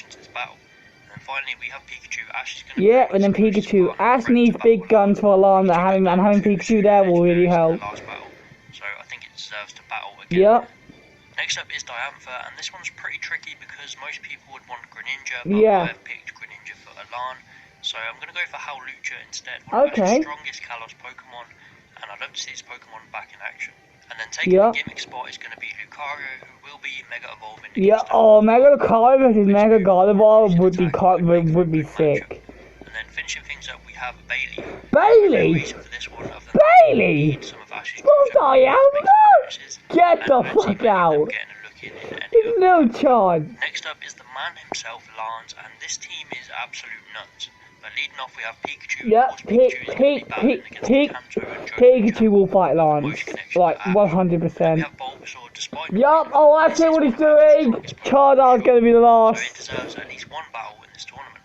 Yeah, and then Pikachu. Ash needs big guns for Alarm, and having Pikachu there will really help. So I think it deserves to battle again. Yep. Next up is Diantha, and this one's pretty tricky because most people would want Greninja, but I've picked Greninja for Alan. So I'm going to go for Howlucha instead, one of the strongest Kalos Pokemon, and I'd love to see his Pokemon back in action. And then taking the gimmick spot is going to be Lucario, who will be Mega Evolving. Mega Lucario versus Mega Gardevoir would be sick. And then finishing things up, we have Bailey. Bailey? Bailey? Oh, Diana! Get the fuck out! There's no chance. Next up is the man himself, Lance, and this team is absolute nuts. But leading off, we have Pikachu. Yep, Pikachu will fight Lance. Like, 100%. Yup, oh, I see what he's doing! Charizard's gonna be the last. So it deserves at least one battle in this tournament.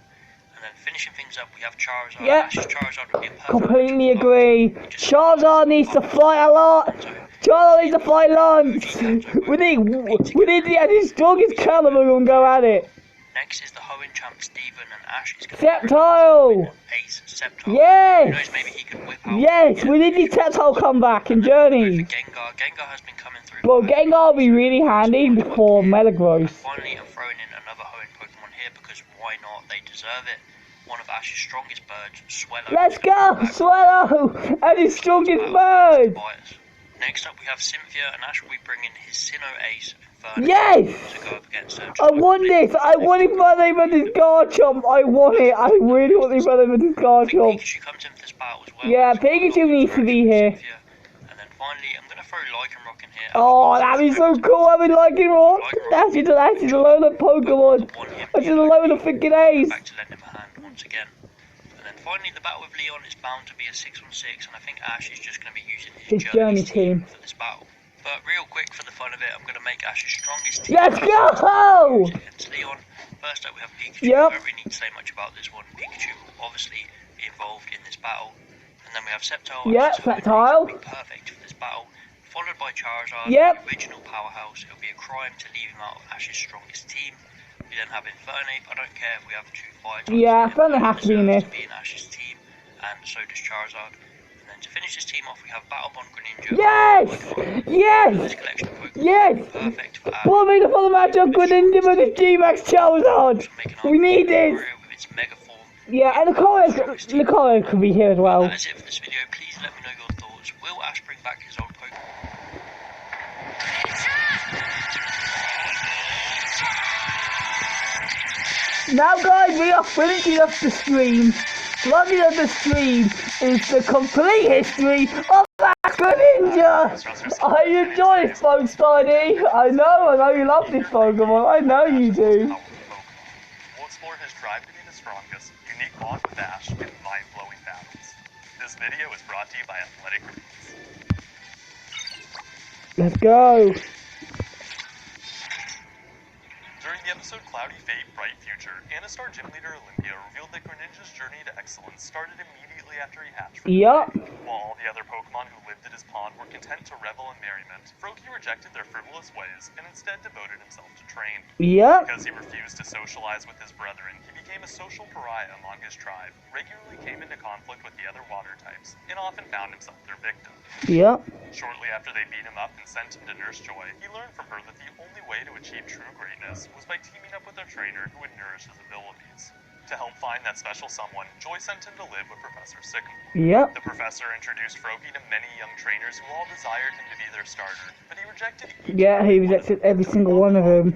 And then finishing things up, we have Charizard. Yep, Charizard would be a perfect completely agree. Charizard needs to fight a lot. Charlie needs to fly lunch. We need to get his strongest caliber and go at it. Next is the Hoenn champ Steven, and Ash is going Sceptile! Ace Sceptile. Yes! Who knows, maybe he can whip out. Yes, we need the Sceptile come back in Journey. Gengar has been coming through. Well, Gengar will be really handy before Metagross. Finally, I'm throwing in another Hoenn Pokemon here because why not? They deserve it. One of Ash's strongest birds, Swellow. Let's go, Swellow! And his strongest bird! Next up, we have Cynthia, and Ash will be bringing his Sinnoh Ace Inferno yes! to go up against her. I want this! I want it for the name of this Garchomp! I want it! I really want it for the name of this Garchomp! Pikachu comes into this battle as well. Yeah, Pikachu needs to be here. And then finally, I'm going to throw Lycanroc in here. Oh, that'd be so cool having Lycanroc! That's just a load of Pokemon! That's just a load of freaking A's! Back to lend him a hand once again. And then finally, the battle with Leon is bound to be a 6-on-6, and I think Ash is just going to be using his Journey team for this battle. But real quick, for the fun of it, I'm going to make Ash's strongest team. Let's go! Against Leon. First up, we have Pikachu. Yep. I don't really need to say much about this one. Pikachu obviously involved in this battle. And then we have Sceptile. Yep, Sceptile. Perfect for this battle. Followed by Charizard, yep. The original powerhouse. It would be a crime to leave him out of Ash's strongest team. We then have Infernape. I don't care if we have 2 fire types. Yeah, Infernape has to be in this. To be in Ash's team, and so does Charizard. And then to finish this team off, we have Battlebond Greninja. Yes! Yes! Yes! Perfect for Ash. What made the full match of Greninja with his G-Max Charizard? We need this! With its mega form. Yeah, and Lucario could be here as well. That is it for this video. Please let me know your thoughts. Will Ash bring back his old Pokemon? Now guys, we are finishing up the stream. Finishing up the stream is the complete history of Ash Greninja. I enjoy this, folks, Tiny. I know you love this Pokemon. I know you do. We'll explore his drive to be the strongest, unique bond with Ash, and mind-blowing battles. This video is brought to you by Athletic Greens. Let's go. During the episode Cloudy Fate, Bright Future, Anastar Gym Leader Olympia revealed that Greninja's journey to excellence started immediately after he hatched from While all the other Pokemon who lived at his pond were content to revel in merriment, Froakie rejected their frivolous ways and instead devoted himself to train. Because he refused to socialize with his brethren, he became a social pariah among his tribe, regularly came into conflict with the other water types, and often found himself their victim. Shortly after they beat him up and sent him to Nurse Joy, he learned from her that the only way to achieve true greatness was by teaming up with a trainer who would nourish his abilities. To help find that special someone, Joy sent him to live with Professor Sycamore. The professor introduced Froakie to many young trainers who all desired him to be their starter, but he rejected each. He rejected every single one of them.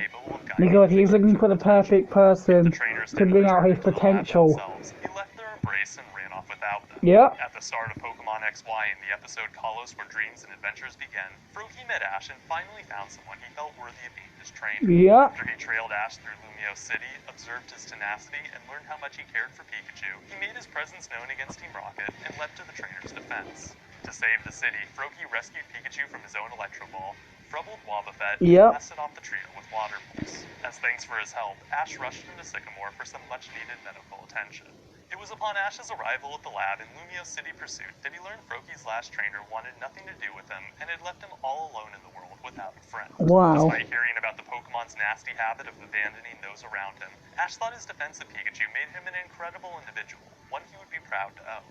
Because he was looking for the perfect person to bring out his potential. He left their embrace and ran off without them. At the start of Pokemon XY in the episode Kalos Where Dreams and Adventures Begin, Froakie met Ash and finally found someone he felt worthy of being his trainer. After he trailed Ash through Lumio City, observed his tenacity, and learned how much he cared for Pikachu, he made his presence known against Team Rocket and leapt to the trainer's defense. To save the city, Froakie rescued Pikachu from his own Electro Ball, troubled Wobbuffet, and blasted off the trio with Water Pulse. As thanks for his help, Ash rushed into Sycamore for some much-needed medical attention. It was upon Ash's arrival at the lab in Lumio City Pursuit that he learned Froakie's last trainer wanted nothing to do with him and had left him all alone in the world without a friend. Despite hearing about the Pokemon's nasty habit of abandoning those around him, Ash thought his defense of Pikachu made him an incredible individual, one he would be proud to own.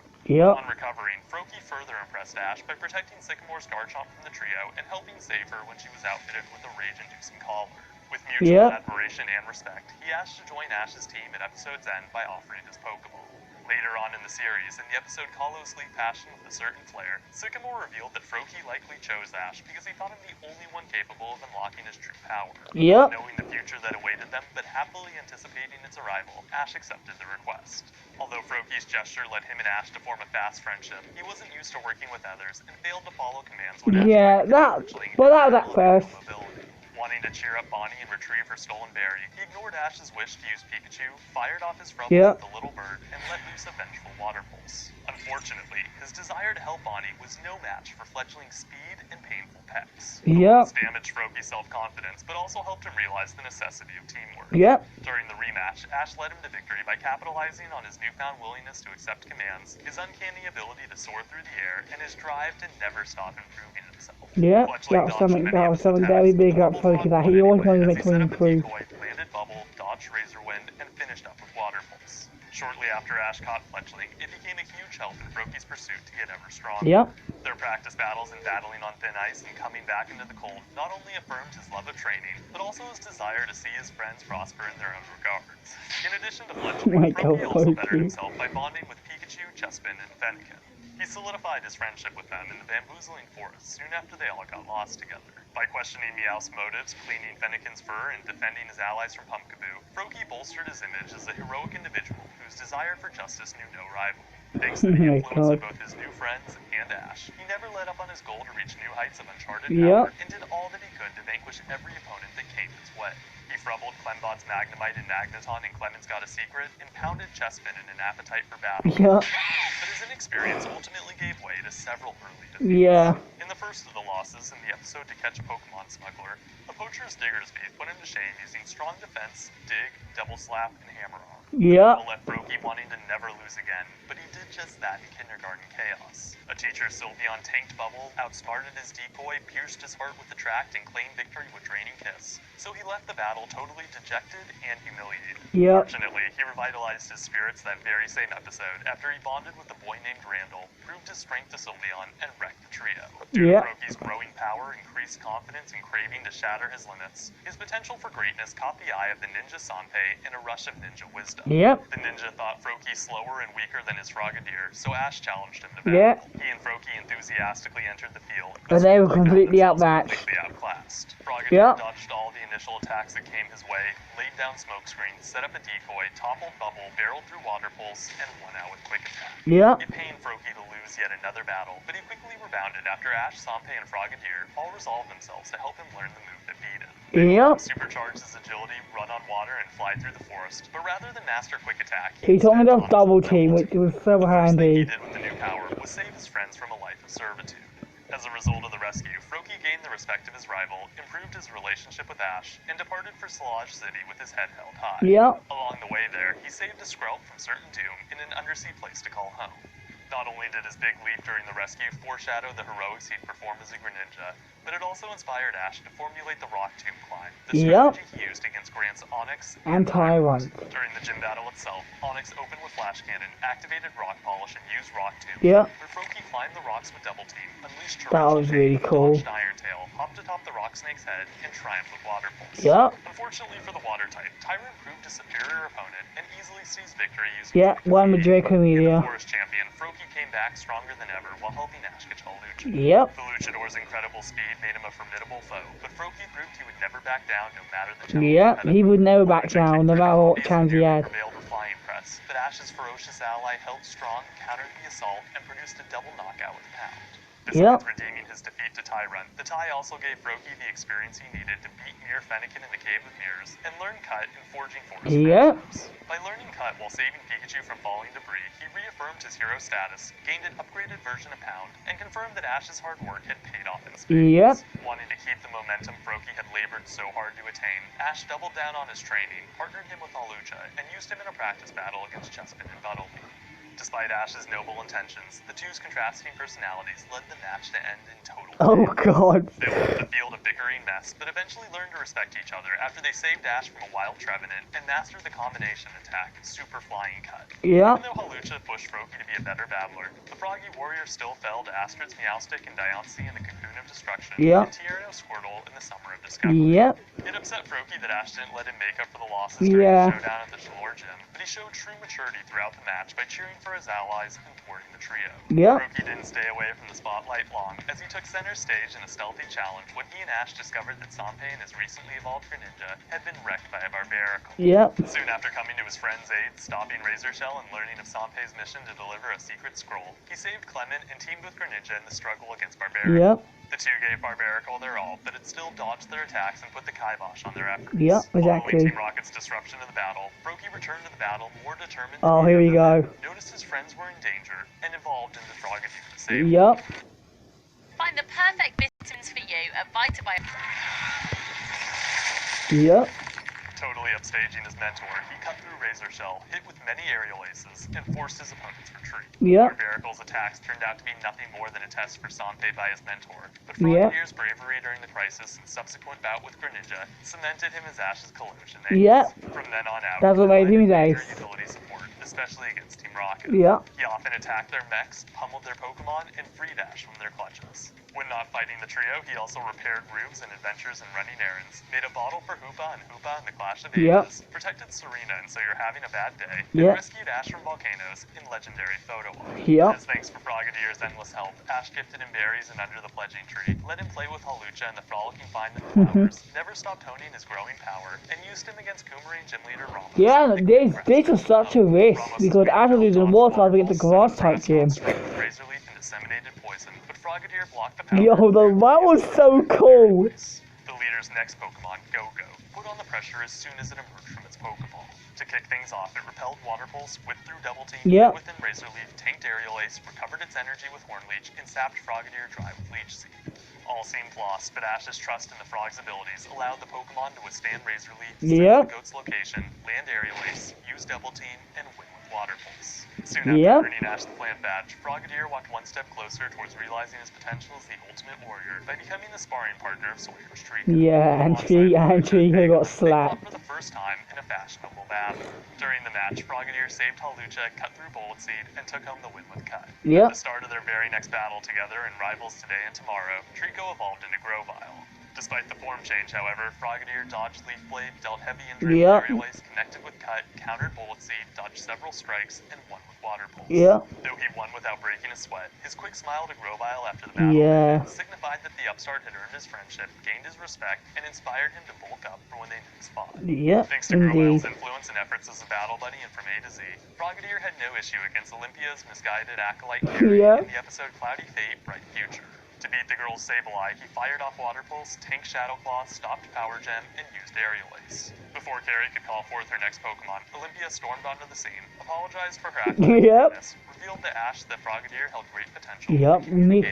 On recovering, Froakie further impressed Ash by protecting Sycamore's Garchomp from the trio and helping save her when she was outfitted with a rage-inducing collar. With mutual admiration and respect, he asked to join Ash's team at episode's end by offering his Pokeball. Later on in the series, in the episode Kalos League Passion with a Certain Flare, Sycamore revealed that Froakie likely chose Ash because he thought him the only one capable of unlocking his true power. Knowing the future that awaited them, but happily anticipating its arrival, Ash accepted the request. Although Froakie's gesture led him and Ash to form a fast friendship, he wasn't used to working with others and failed to follow commands when that was at first. Wanting to cheer up Bonnie and retrieve her stolen berry, he ignored Ash's wish to use Pikachu, fired off his front with the little bird, and let loose a vengeful Water Pulse. Unfortunately, his desire to help Bonnie was no match for Fletchling's speed and painful pecks. This damaged Froakie's self-confidence, but also helped him realize the necessity of teamwork. During the rematch, Ash led him to victory by capitalizing on his newfound willingness to accept commands, his uncanny ability to soar through the air, and his drive to never stop improving himself. Yeah, that was something very big up Froakie that he always wanted to make to improve. Landed Bubble, dodged Razor Wind, and finished up with Water Pulse. Shortly after Ash caught Fletchling, it became a huge help in Froakie's pursuit to get ever stronger. Yep. Their practice battles and battling on thin ice and coming back into the cold not only affirmed his love of training, but also his desire to see his friends prosper in their own regards. In addition to Fletchling, Froakie also bettered himself by bonding with Pikachu, Chespin, and Fennekin. He solidified his friendship with them in the bamboozling forest soon after they all got lost together. By questioning Meowth's motives, cleaning Fennekin's fur, and defending his allies from Pumpkaboo, Froakie bolstered his image as a heroic individual whose desire for justice knew no rival. Thanks to the influence of both his new friends and Ash, he never let up on his goal to reach new heights of uncharted power and did all that he could to vanquish every opponent that came his way. He frumbled Clembot's Magnemite and Magneton in Clement's Got a Secret, and pounded Chespin in an appetite for battle. But his inexperience ultimately gave way to several early defeats. In the first of the losses in the episode to catch a Pokemon smuggler, the poacher's Diggersby put him to shame using strong defense, dig, double slap, and hammer arm. It left Froakie wanting to never lose again, but he did just that in Kindergarten Chaos. A teacher Sylveon tanked Bubble, outsmarted his decoy, pierced his heart with the tract, and claimed victory with Draining Kiss. So he left the battle totally dejected and humiliated. Fortunately, he revitalized his spirits that very same episode after he bonded with a boy named Randall, proved his strength to Sylveon, and wrecked the trio. Due to Froakie's growing power, increased confidence, and craving to shatter his limits, his potential for greatness caught the eye of the Ninja Sanpei in a rush of ninja wisdom. The ninja thought Froakie slower and weaker than his Frogadier, so Ash challenged him to battle. He and Froakie enthusiastically entered the field, but they were completely outmatched. Outclassed. Frogadier dodged all the initial attacks that came his way, laid down smokescreen, set up a decoy, toppled Bubble, barreled through Water Pulse, and won out with Quick Attack. It pained Froakie to lose yet another battle, but he quickly rebounded after Ash, Sanpei, and Frogadier all resolved themselves to help him learn the move that beat him. Supercharged his agility, run on water, and fly through the forest, but rather than master Quick Attack, he told me that double team, which was so handy. The first thing he did with the new power was save his friends from a life of servitude. As a result of the rescue, Froakie gained the respect of his rival, improved his relationship with Ash, and departed for Sludge City with his head held high. Along the way there, he saved a Skrelp from certain doom in an undersea place to call home. Not only did his big leap during the rescue foreshadow the heroics he'd perform as a Greninja, but it also inspired Ash to formulate the Rock Tomb climb, the strategy he used against Grant's Onix and Tyrant. During the gym battle itself, Onix opened with Flash Cannon, activated Rock Polish, and used Rock Tomb. But Froakie climbed the rocks with Double Team, unleashed that was really cool. Iron Tail, hopped atop the Rock Snake's head, and triumphed with Water Pulse. Unfortunately for the Water type, Tyrant proved a superior opponent and easily seized victory using one with Draco Media. Forest champion, Froakie came back stronger than ever while helping Ash control Lucha. The Luchador's incredible speed made him a formidable foe, but Froakie proved he would never back down no matter the challenge. He would never back down no matter what chance he had. Prevailed with Flying Press, but Ash's ferocious ally held strong, countered the assault, and produced a double knockout with Pound. Besides redeeming his defeat to Tyrant, the tie also gave Froakie the experience he needed to beat Mirror Fennekin in the Cave of Mirrors and learn Cut in Forging Forest matchups. By learning Cut while saving Pikachu from falling debris, he reaffirmed his hero status, gained an upgraded version of Pound, and confirmed that Ash's hard work had paid off in spades. Wanting to keep the momentum Froakie had labored so hard to attain, Ash doubled down on his training, partnered him with Alucha, and used him in a practice battle against Chespin and Buttleby. Despite Ash's noble intentions, the two's contrasting personalities led the match to end in total chaos. They left the field a bickering mess, but eventually learned to respect each other after they saved Ash from a wild Trevenant and mastered the combination attack, Super Flying Cut. Even though Halucha pushed Froakie to be a better battler, the Froggy Warrior still fell to Astrid's Meowstic and Diancie in the Cocoon of Destruction, and Tierno Squirtle in the Summer of Discovery. It upset Froakie that Ash didn't let him make up for the losses during the showdown at the Shalor Gym, but he showed true maturity throughout the match by cheering for his allies and thwarting the trio. Froakie didn't stay away from the spotlight long, as he took center stage in a stealthy challenge when he and Ash discovered that Sanpei and his recently evolved Greninja had been wrecked by a Barbarical. Soon after coming to his friend's aid, stopping Razor Shell and learning of Sanpei's mission to deliver a secret scroll, he saved Clement and teamed with Greninja in the struggle against Barbarical. The two gave Barbarical their all, but it still dodged their attacks and put the kibosh on their efforts. Following Team Rocket's disruption of the battle, Froakie returned to the battle more determined here we go. Noticed his friends were in danger and evolved into Frogadier to save them. Find the perfect vitamins for you at Vitabio. Totally Outstaging his mentor, he cut through Razor Shell, hit with many aerial aces, and forced his opponent's retreat. Barbaricle's attacks turned out to be nothing more than a test for Sanpei by his mentor, but Froggedier's bravery during the crisis and subsequent bout with Greninja cemented him as Ash's Collusion ace. From then on out, that's what made him his ace. Utility support, especially against Team Rocket. He often attacked their mechs, pummeled their Pokemon, and freed Ash from their clutches. When not fighting the trio, he also repaired roofs and adventures and running errands, made a bottle for Hoopa and Hoopa in the Clash of Ages, protected Serena and So You're Having a Bad Day, and rescued Ash from volcanoes in legendary photo art. As thanks for Froggedier's endless help, Ash gifted him berries and Under the Pledging Tree, let him play with Hawlucha and the Frolicking Find the Flowers, never stopped honing his growing power, and used him against Coumarine Gym Leader Ramos. This is such a risk, because Ashley didn't watch how to get the grass type gym. Razor Leaf and disseminated poison, but Froggedier blocked the power. That was so cool. The leader's next Pokemon, Go-Go, put on the pressure as soon as it emerged from its Pokeball. To kick things off, it repelled Water Pulse, whipped through Double Team, within Razor Leaf, tanked Aerial Ace, recovered its energy with Horn Leech, and sapped Froggedier dry with Leech Seed. All seemed lost, but Ash's trust in the Frog's abilities allowed the Pokemon to withstand Razor Leaf, sense the Goat's location, land Aerial Ace, use Double Team, and win with Water Pulse. Soon after earning Ash the Plant Badge, Froggedier walked one step closer towards realizing his potential as the ultimate warrior by becoming the sparring partner of Sawyer's Trico. And Trico got slapped. For the first time in a fashionable battle. During the match, Froggedier saved Hawlucha, cut through Bullet Seed, and took home the win with Cut. At the start of their very next battle together in Rivals Today and Tomorrow, Trico evolved into Grovyle. Despite the form change, however, Froggedier dodged Leaf Blade, dealt heavy injury with Aerial Ace, connected with Cut, countered Bullet Seed, dodged several strikes, and won with Water Pulse. Though he won without breaking a sweat, his quick smile to Grovyle after the battle signified that the upstart had earned his friendship, gained his respect, and inspired him to bulk up for when they next fought. Thanks to Grovyle's influence and efforts as a battle buddy and from A to Z, Froggedier had no issue against Olympia's misguided acolyte Carrie in the episode Cloudy Fate, Bright Future. To beat the girl's Sableye, he fired off Water Pulse, tanked Shadow Claw, stopped Power Gem, and used Aerial Ace. Before Carrie could call forth her next Pokemon, Olympia stormed onto the scene, apologized for her actions, revealed to Ash that Froggedier held great potential.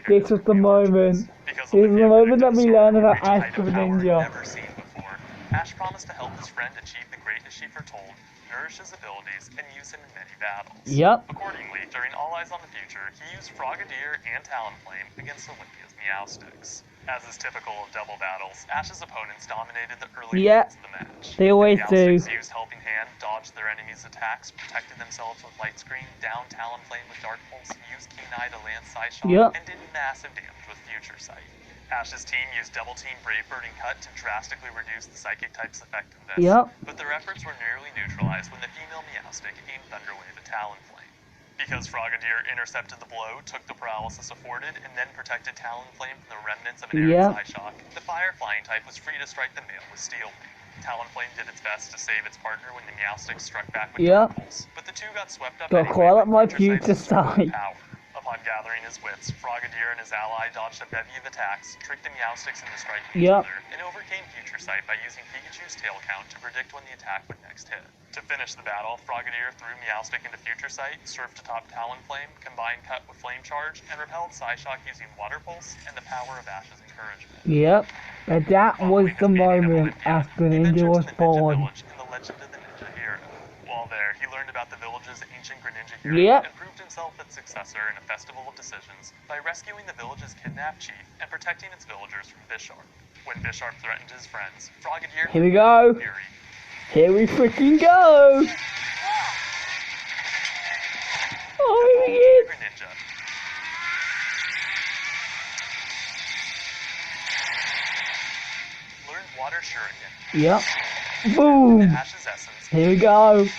This was the moment. This is the moment that we learned about Ash Greninja. Never seen before. Ash promised to help his friend achieve the greatness she foretold, nourish his abilities, and use him in many battles. Accordingly, during All Eyes on the Future, he used Froggedier and Talonflame against Olympia's Meowstics. As is typical of double battles, Ash's opponents dominated the early phases of the match. They always do. Meowstics used Helping Hand, dodged their enemies' attacks, protected themselves with Light Screen, downed Talonflame with Dark Pulse, used Keen Eye to land Psyshock, and did massive damage with Future Sight. Ash's team used Double Team, Brave Bird, and Cut to drastically reduce the Psychic type's effectiveness, but their efforts were nearly neutralized when the female Meowstic aimed Thunderwave at Talonflame. Because Froggedier intercepted the blow, took the paralysis afforded, and then protected Talonflame from the remnants of an aerial Psyshock, the Fire Flying type was free to strike the male with Steel Wing. Talonflame did its best to save its partner when the Meowstic struck back with Dark Pulse, but the two got swept up anyway my future side. Upon gathering his wits, Froggedier and his ally dodged a bevy of attacks, tricked the Meowstics into striking each other, and overcame Future Sight by using Pikachu's tail count to predict when the attack would next hit. To finish the battle, Froggedier threw Meowstic into Future Sight, surfed atop Talonflame, combined Cut with Flame Charge, and repelled Psyshock using Water Pulse and the power of Ash's encouragement. And that was the moment after Greninja was born. In the Legend of the Ninja Hero. While there, he learned about the village's ancient Greninja hero and proved himself its successor in a festival of decisions by rescuing the village's kidnapped chief and protecting its villagers from Bisharp. When Bisharp threatened his friends, Froggedier Here we go. Here we freaking go. Oh, here he is. Greninja. Learned Water Shuriken. Boom. Ash's essence. Here we go. And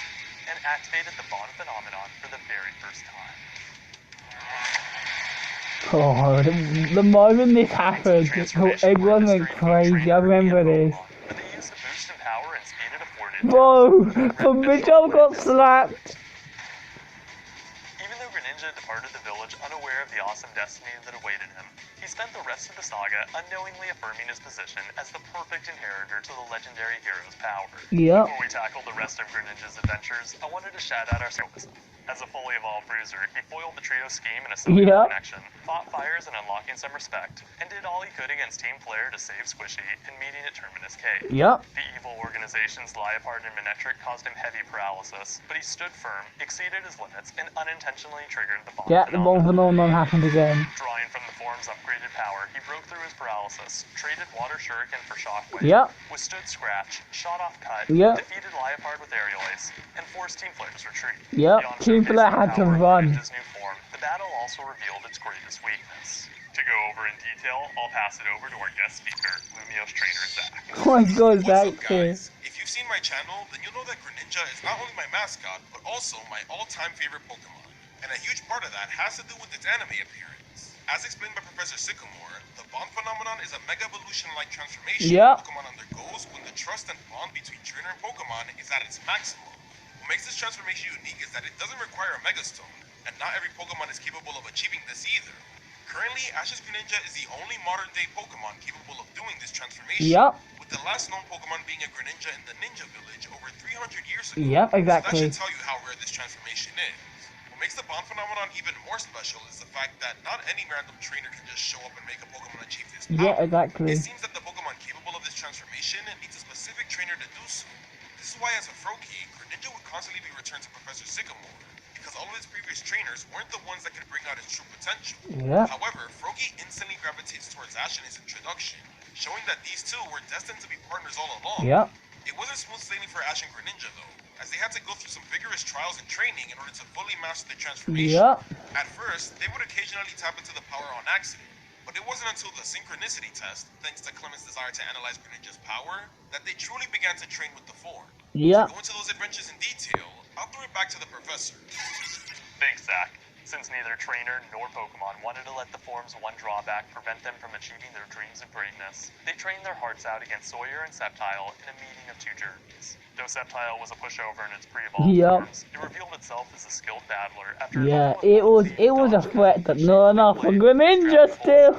activated the Bond Phenomenon for the very first time. Oh, the moment this happened, everyone went crazy. I remember this. But they used the boost in power and speed it afforded. Whoa, Greninja got slapped. Even though Greninja departed the village unaware of the awesome destiny that awaited him, he spent the rest of the saga unknowingly affirming his position as the perfect inheritor to the legendary hero's power. Before we tackle the rest of Greninja's adventures, I wanted to shout out our service. As a fully evolved bruiser, he foiled the trio's scheme in a cellular connection, fought fires and unlocking some respect, and did all he could against Team Flare to save Squishy and meeting at Terminus Cave. The evil organization's Liepard and Manectric caused him heavy paralysis, but he stood firm, exceeded his limits, and unintentionally triggered the bomb the bomb phenomenon happened again. Drawing from the form's upgraded power, he broke through his paralysis, traded Water Shuriken for Shockwave, withstood Scratch, shot off Cut, defeated Liepard with Aerial Ace, and forced Team Flare's retreat. Team Flare had to run. The battle also revealed its greatest weakness. To go over in detail, I'll pass it over to our guest speaker, Lumio's trainer, Zach. Oh my god, Zach. If you've seen my channel, then you'll know that Greninja is not only my mascot, but also my all-time favorite Pokemon. And a huge part of that has to do with its anime appearance. As explained by Professor Sycamore, the bond phenomenon is a Mega Evolution-like transformation Pokemon undergoes when the trust and bond between trainer and Pokemon is at its maximum. What makes this transformation unique is that it doesn't require a Megastone, and not every Pokemon is capable of achieving this either. Currently, Ash's Greninja is the only modern-day Pokemon capable of doing this transformation, with the last known Pokemon being a Greninja in the Ninja Village over 300 years ago. Exactly. So that should tell you how rare this transformation is. What makes the bond phenomenon even more special is the fact that not any random trainer can just show up and make a Pokemon achieve this power. Exactly. It seems that the Pokemon capable of this transformation needs a specific trainer to do so. This is why, as a Froakie, Greninja would constantly be returned to Professor Sycamore, because all of his previous trainers weren't the ones that could bring out his true potential. However, Froakie instantly gravitates towards Ash in his introduction, showing that these two were destined to be partners all along. It wasn't smooth sailing for Ash and Greninja, though, as they had to go through some vigorous trials and training in order to fully master the transformation. At first, they would occasionally tap into the power on accident, but it wasn't until the Synchronicity test, thanks to Clement's desire to analyze Greninja's power, that they truly began to train with the form. To go into those adventures in detail, I'll throw it back to the professor. Thanks, Zach. Since neither trainer nor Pokemon wanted to let the form's one drawback prevent them from achieving their dreams of greatness, they trained their hearts out against Sawyer and Sceptile in a meeting of two journeys. Though Sceptile was a pushover in its pre-evolved forms, it revealed itself as a skilled battler after it was a threat, but not enough for Greninja still.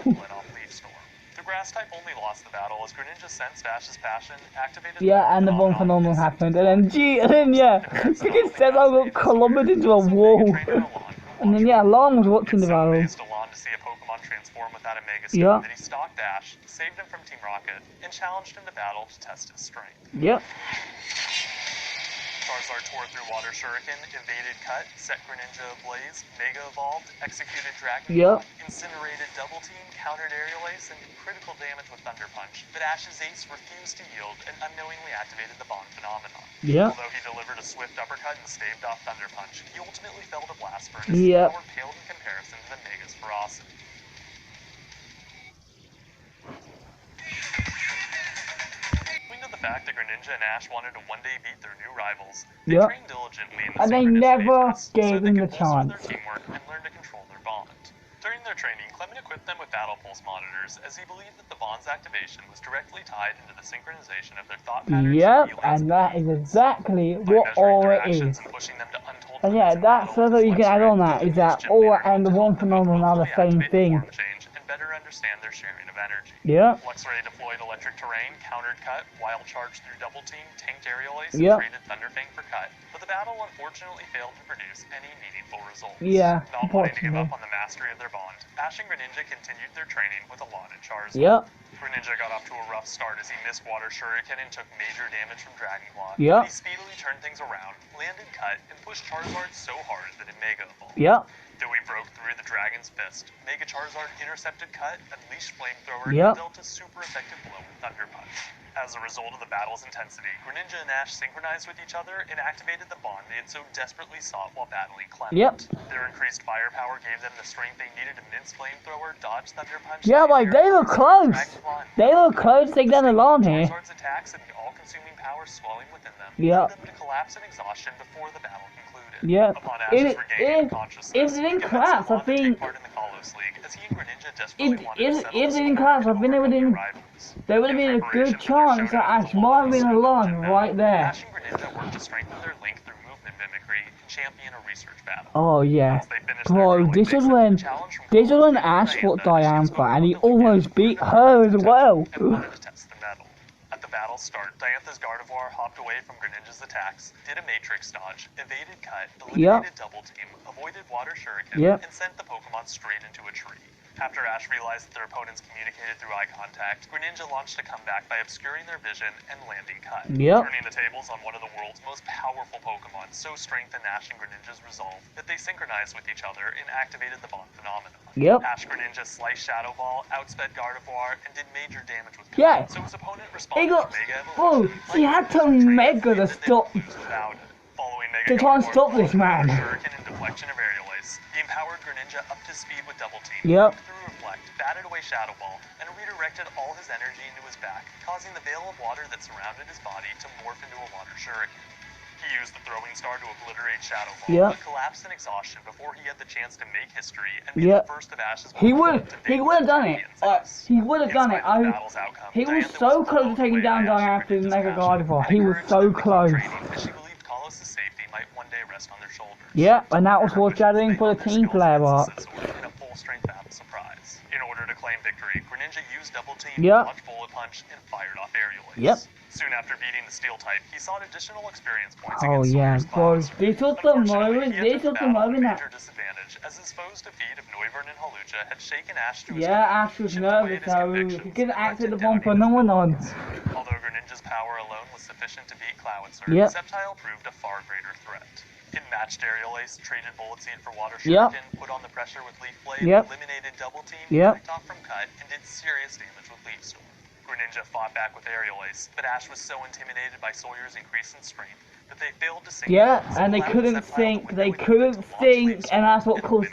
The grass type only lost the battle as Greninja sensed Ash's passion, activated and the bomb phenomenon happened, and then it said I got collided into a wall. And then Lon was watching the battle. To Lon to see a Pokemon transform without a Megastone, that he stalked Ash, saved him from Team Rocket, and challenged him to battle to test his strength. Charizard tore through Water Shuriken, evaded Cut, set Greninja ablaze, Mega Evolved, executed Dragon incinerated Double Team, countered Aerial Ace, and did critical damage with Thunder Punch. But Ash's Ace refused to yield and unknowingly activated the bond phenomenon. Although he delivered a swift uppercut and staved off Thunder Punch, he ultimately fell to Blast Burn as his power paled in comparison to the Mega's ferocity. The fact that Greninja and Ash wanted to one day beat their new rivals, they trained diligently in the and they never gave him the chance. Their teamwork and learn to control their bond. During their training, Clement equipped them with battle pulse monitors, as he believed that the bond's activation was directly tied into the synchronization of their thought patterns. And that is exactly what Aura is. And that's so that you can add on that, is that Aura and the one phenomenon are the same thing. Better understand their sharing of energy. Luxray deployed electric terrain, countered Cut, wild charged through Double Team, tanked Aerial Ace, and traded Thunderfang for Cut. But the battle unfortunately failed to produce any meaningful results. Not wanting to give up on the mastery of their bond, Ash and Greninja continued their training with Alon and Charizard. Greninja got off to a rough start as he missed Water Shuriken and took major damage from Dragon Claw. But he speedily turned things around, landed Cut, and pushed Charizard so hard that it Mega Evolved. Though he broke through the Dragon's Fist, Mega Charizard intercepted Cut, unleashed Flamethrower, and dealt a super effective blow with Thunder Punch. As a result of the battle's intensity, Greninja and Ash synchronized with each other and activated the bond they had so desperately sought while battling Clement. Their increased firepower gave them the strength they needed to mince Flamethrower, dodge Thunder Punch. Like they were close. They were close to get along here. Charizard's attacks and the all-consuming power swelling within them led them to collapse in exhaustion before the battle concluded. Upon Ash's regaining consciousness, if it didn't collapse, I think. If it didn't collapse, I think there would have been a good chance that Ash might have been alive right there. Ash and Greninja worked to strengthen their link through movement mimicry and champion a research battle. Oh yeah, bro, this was when Ash fought Diantha and he almost beat her as well. battle's start, Diantha's Gardevoir hopped away from Greninja's attacks, did a Matrix dodge, evaded Cut, eliminated Double Team, avoided Water Shuriken, and sent the Pokemon straight into a tree. After Ash realized that their opponents communicated through eye contact, Greninja launched a comeback by obscuring their vision and landing Cut, turning the tables on one of the world's most powerful Pokemon, so strengthened Ash and Greninja's resolve that they synchronized with each other and activated the bond phenomenon. Ash Greninja sliced Shadow Ball, outsped Gardevoir, and did major damage with Cut, so his opponent responded with Mega Evolution. He had to Mega to stop. To try and stop this man. Shuriken and deflection of Aerial Ace, he empowered Greninja up to speed with Double Team, through Reflect, batted away Shadow Ball, and redirected all his energy into his back, causing the veil of water that surrounded his body to morph into a Water Shuriken. He used the Throwing Star to obliterate Shadow Ball, but collapsed in exhaustion before he had the chance to make history and be the first of Ash's He would have done it. He would have done it. He was so close to taking down Diantha's Mega Gardevoir. He was so close. Safety might one day rest on their shoulders. And that was foreshadowing for the team player arc. In a full-strength battle surprise. In order to claim victory, Greninja used Double Team, dodged Bullet Punch, and fired off Aerial Ace. Soon after beating the Steel type, he sought additional experience points against Sawyer's Clouds. This was the moment that... disadvantage, as his foe's defeat of Noivern and Hawlucha had shaken Ash to his Ash was nervous, so he could have acted the bomb phenomenon. Although Greninja's power alone was sufficient to beat Cloudser, Sceptile proved a far greater threat. It matched Aerial Ace, traded Bullet Seed for Water Shuriken, put on the pressure with Leaf Blade, eliminated Double Team, backed off from Cut, and did serious damage with Leaf Storm. Greninja fought back with Aerial Ace, but Ash was so intimidated by Sawyer's increase in strength that they failed to sink. And they couldn't think, and that's what caused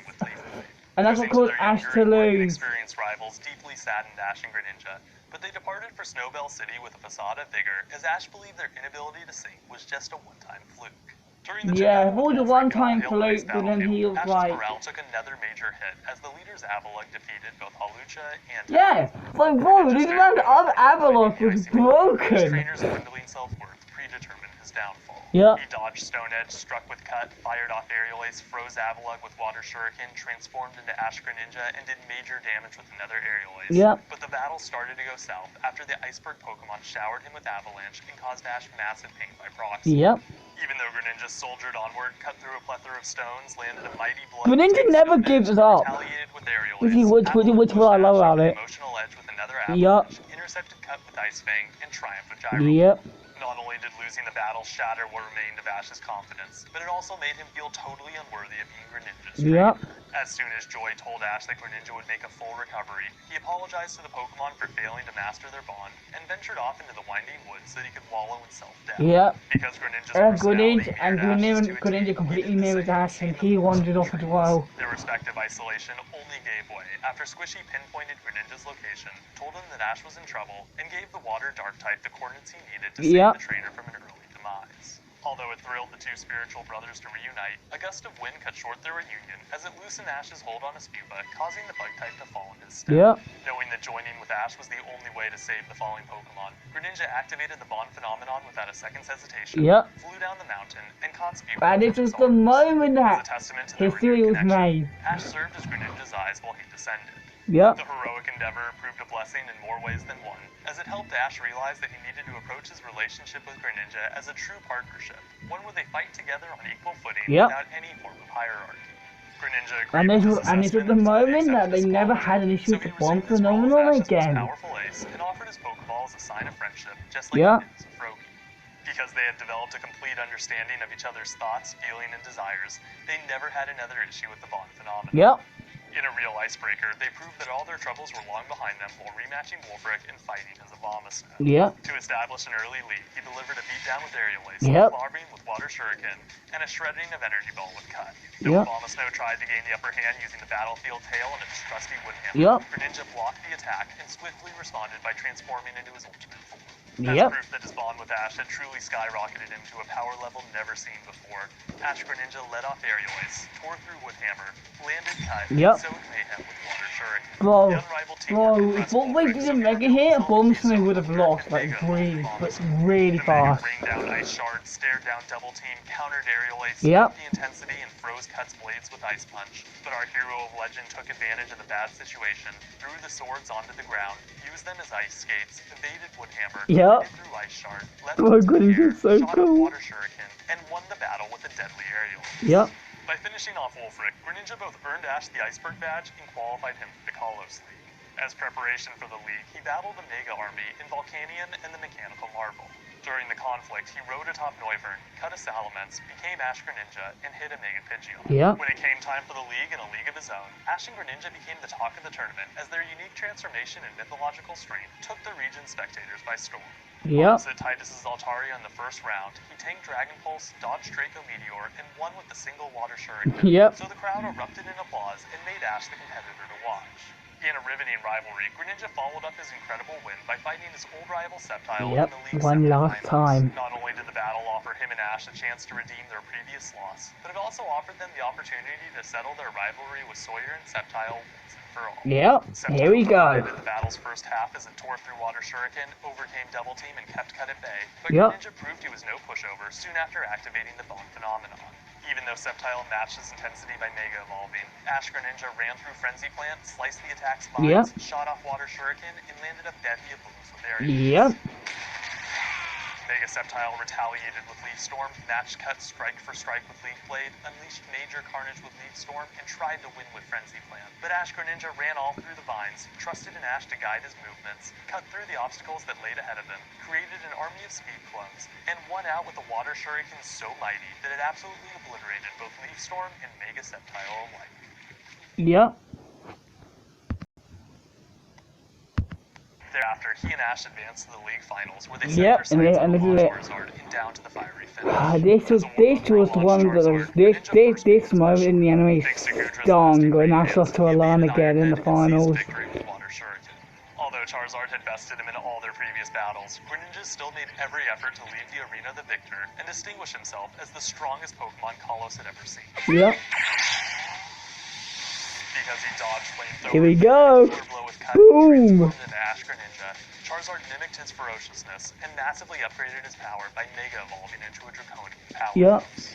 Ash to lose. Experienced rivals deeply saddened Ash and Greninja, but they departed for Snowbell City with a facade of vigor, as Ash believed their inability to sink was just a one-time fluke. It was a one-time fluke, but then he was like... morale took another major hit, as the leaders Avalok defeated both Hawlucha and... like bro, this man of Avalok was broken! His trainer's dwindling self-worth predetermined his downfall. He dodged Stone Edge, struck with Cut, fired off Aerial Ace, froze Avalok with Water Shuriken, transformed into Ash Greninja, and did major damage with another Aerial Ace. But the battle started to go south after the Iceberg Pokemon showered him with Avalanche and caused Ash massive pain by proxy. Even though Greninja soldiered onward, cut through a plethora of stones, landed a mighty blow. Greninja never gives up. Which what I love about it. Emotional edge with another Avalanche, intercepted Cut with Ice Fang, and triumphed with Gyro. Not only did losing the battle shatter what remained of Ash's confidence, but it also made him feel totally unworthy of being Greninja's trainer. As soon as Joy told Ash that Greninja would make a full recovery, he apologized to the Pokemon for failing to master their bond, and ventured off into the winding woods so that he could wallow in self-doubt. Because Greninja completely mirrored Ash, and he wandered off as well. Their respective isolation only gave way after Squishy pinpointed Greninja's location, told him that Ash was in trouble, and gave the Water Dark type the coordinates he needed to save the trainer from an early demise. Although it thrilled the two spiritual brothers to reunite, a gust of wind cut short their reunion as it loosened Ash's hold on Espupa, causing the bug type to fall in his stead. Knowing that joining with Ash was the only way to save the falling Pokemon, Greninja activated the bond phenomenon without a second's hesitation, flew down the mountain, and caught Espupa. And it was the moment that history was made. Ash served as Greninja's eyes while he descended. The heroic endeavor proved a blessing in more ways than one, as it helped Ash realize that he needed to approach his relationship with Greninja as a true partnership, one where they fight together on equal footing without any form of hierarchy. Greninja and this was the moment that they never had an issue with the bomb phenomenon again. Powerful ace and offered his Pokeball as a sign of friendship, just like he did with Froakie. Because they had developed a complete understanding of each other's thoughts, feelings, and desires, they never had another issue with the bond phenomenon. In a real icebreaker, they proved that all their troubles were long behind them while rematching Wolfric and fighting as Abomasnow. To establish an early lead, he delivered a beatdown with Aerial Ace, Clawbeam with Water Shuriken, and a shredding of Energy Ball with Cut. Though Abomasnow tried to gain the upper hand using the battlefield tail and its trusty wood hammer, Greninja blocked the attack and swiftly responded by transforming into his ultimate form. As proof that his bond with Ash had truly skyrocketed him to a power level never seen before, Ash Greninja led off Aerial Ace, tore through Woodhammer, landed Cut, and sowed mayhem with Water Shuriken. Bro, if what we didn't make it here, Abomasnow would have lost, like, really fast. Rained down Ice Shard, stared down Double Team, countered Aerial Ace, the intensity, and froze Cut's blades with Ice Punch. But our hero of legend took advantage of the bad situation, threw the swords onto the ground, used them as ice skates, evaded Woodhammer, through Ice Shard, leapt into the air, so shot cool. Water Shuriken, and won the battle with a deadly aerial. Yep. By finishing off Wolfric, Greninja both earned Ash the Iceberg badge and qualified him for the Kalos League. As preparation for the league, he battled the Mega Army in Volcanion and the Mechanical Marvel. During the conflict, he rode atop Noivern, cut a Salamence, became Ash Greninja, and hit a Mega Pidgeot. Yep. When it came time for the league and a league of his own, Ash and Greninja became the talk of the tournament as their unique transformation and mythological strength took the region's spectators by storm. Yep. Opposite Titus's Altaria in the first round, he tanked Dragon Pulse, dodged Draco Meteor, and won with a single Water Shuriken. Yep. So the crowd erupted in applause and made Ash the competitor to watch. In a riveting rivalry, Greninja followed up his incredible win by fighting his old rival Sceptile in the league's one last time. Not only did the battle offer him and Ash a chance to redeem their previous loss, but it also offered them the opportunity to settle their rivalry with Sawyer and Sceptile once and for all. Yep, here we go. The battle's first half as it tore through Water Shuriken, overcame Double Team, and kept Cut at bay, but Greninja proved he was no pushover soon after activating the Bone Phenomenon. Even though Sceptile matched his intensity by Mega Evolving, Ash Greninja ran through Frenzy Plant, sliced the attack's spines, shot off Water Shuriken, and landed a bevy of blows with areas. Mega Sceptile retaliated with Leaf Storm, matched Cut strike for strike with Leaf Blade, unleashed major carnage with Leaf Storm, and tried to win with Frenzy Plant. But Ash Greninja ran all through the vines, trusted in Ash to guide his movements, cut through the obstacles that laid ahead of him, created an army of speed clones, and won out with a Water Shuriken so mighty that it absolutely obliterated both Leaf Storm and Mega Sceptile alike. Yep. Thereafter, he and Ash advanced to the league finals, where they set their sights on the Charizard and down to the fiery finish. This was one that was this moment in the anime stung when Ash lost to Alana again in the finals. Although Charizard had bested him in all their previous battles, Greninja still made every effort to leave the arena the victor and distinguish himself as the strongest Pokemon Kalos had ever seen. Yep. Because he dodged flamethrower. Here we go. Boom. Ash Greninja, Charizard mimicked his ferociousness and massively upgraded his power by Mega Evolving into a Draconian powerhouse.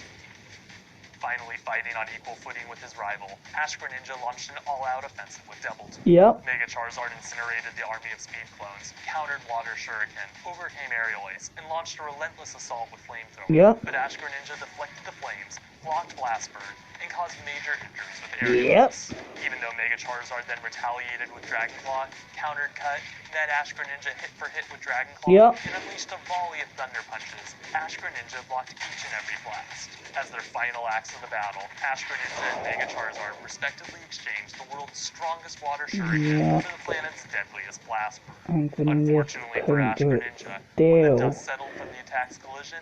Finally fighting on equal footing with his rival, Ash Greninja launched an all-out offensive with Double Team. Mega Charizard incinerated the army of speed clones, countered Water Shuriken, overcame Aerial Ace, and launched a relentless assault with Flamethrower. But Ash Greninja deflected the flames, blocked Blast Burn, and caused major injuries with Aerial Ace. Even though Mega Charizard then retaliated with Dragon Claw, countered Cut, met Ash Greninja hit for hit with Dragon Claw, and unleashed a volley of Thunder Punches, Ash Greninja blocked each and every blast. As their final acts of the battle, Ash Greninja and Mega Charizard respectively exchanged the world's strongest Water Shuriken for the planet's deadliest Blast Burn. Unfortunately for Ash Greninja, when the dust settled from the attack's collision...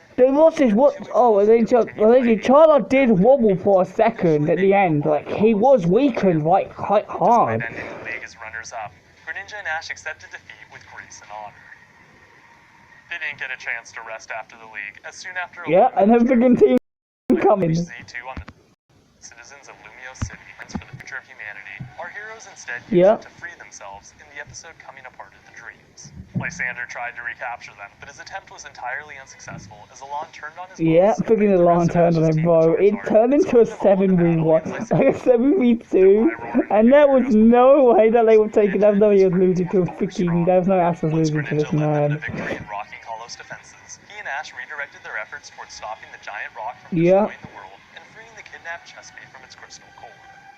Charizard did wobble for a second at the end, like, he was weakened, like, quite hard. Despite ending the league as runners-up, Greninja and Ash accepted defeat with grace and honor. They didn't get a chance to rest after the league, as soon after... and then freaking team coming. Z2 on the citizens of Lumio City, for the future of humanity. Our heroes instead used it to free themselves in the episode Coming Apart of the Dreams. Lysander tried to recapture them, but his attempt was entirely unsuccessful as Alon turned on his freaking Alon turned on him, bro. It turned into a 7v1, like a 7v2, and there was no way that they would take it, even though he was losing to a freaking, there was no Ashes losing to this man. He and Ash redirected their efforts towards stopping the giant rock from destroying the world and freeing the kidnapped Chespy from its crystal core.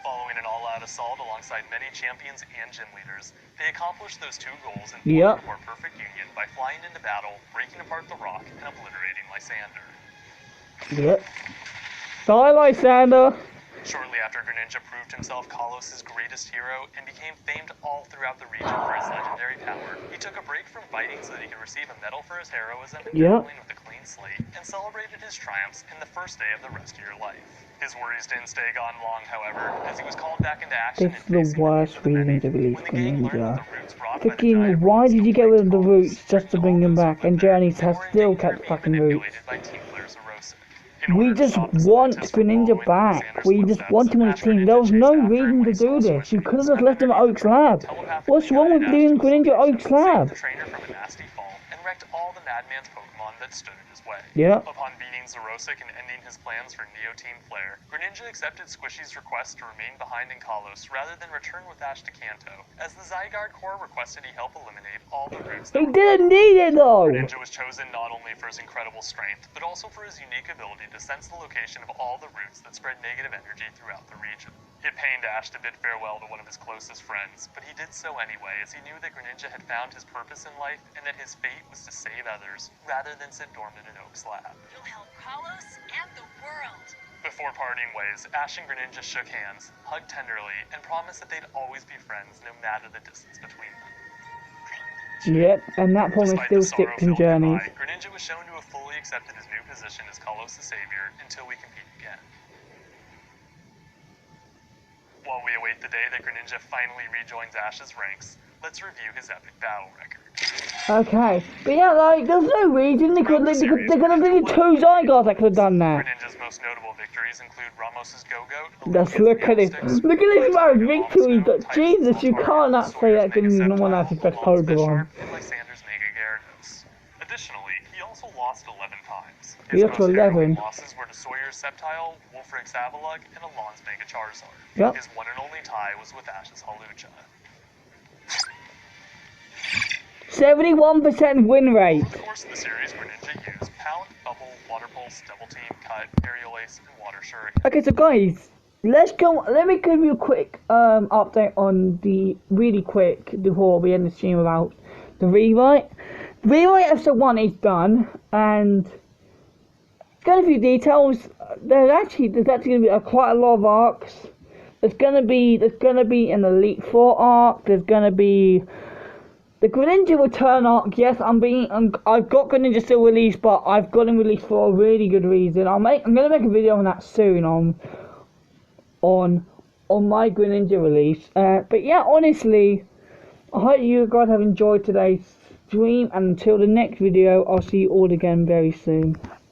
Following an all-out assault alongside many champions and gym leaders, they accomplished those two goals in a more perfect union by flying into battle, breaking apart the rock, and obliterating Lysander. Bye, Lysander! Shortly after Greninja proved himself Kalos' greatest hero and became famed all throughout the region for his legendary power, he took a break from fighting so that he could receive a medal for his heroism and battling with a clean slate, and celebrated his triumphs in the first day of the rest of your life. His worries didn't stay gone long, however, as he was called back into action. This is the worst reason to release Greninja. Freaking, why did you get rid of the roots just to bring him back, and Journeys has still kept fucking roots? We just want Greninja back. We just want him on the team. There was no reason to do this. You could have just left him at Oak's Lab. What's wrong with doing Greninja at Oak's Lab? wrecked all the Madman's Pokemon that stood in his way. Yeah. Upon beating Xerosic and ending his plans for Neo Team Flare, Greninja accepted Squishy's request to remain behind in Kalos rather than return with Ash to Kanto, as the Zygarde Corps requested he help eliminate all the routes that He didn't need it though! Greninja was chosen not only for his incredible strength, but also for his unique ability to sense the location of all the routes that spread negative energy throughout the region. It pained Ash to bid farewell to one of his closest friends, but he did so anyway, as he knew that Greninja had found his purpose in life and that his fate was to save others, rather than sit dormant in Oak's lab. You'll help Kalos and the world. Before parting ways, Ash and Greninja shook hands, hugged tenderly, and promised that they'd always be friends no matter the distance between them. Yep, and that promise still sticks in journeys. Greninja was shown to have fully accepted his new position as Kalos' savior until we compete again. While we await the day that Greninja finally rejoins Ash's ranks, let's review his epic battle record. Okay, but yeah, like, there's no reason they're gonna be 2 Zygardes that could have done that. Greninja's most notable victories include Ramos's Go-Goat. Let's look at it. Look at this amount of victories. Jesus, you cannot say that gives no one else's best Pokemon. Additionally, he also lost 11 times. He lost 11. Losses were to Sawyer's Sceptile, Wolfric's Avalugg, and Alon's Mega Charizard. Yep. His one and only tie was with Ash's Hawlucha. 71% win rate. Over the course of the series, Greninja used Pound, Bubble, Water Pulse, Double Team, Cut, Aerial Ace, and Water Shuriken. Okay, so guys, let me give you a quick update on before we end the stream about the rewrite. Rewrite episode 1 is done, and got a few details. There's actually going to be quite a lot of arcs. There's gonna be an Elite Four arc. There's gonna be the Greninja Return arc. Yes, I've got Greninja still released, but I've got him released for a really good reason. I'm gonna make a video on that soon on my Greninja release. But yeah, honestly, I hope you guys have enjoyed today's stream, and until the next video, I'll see you all again very soon.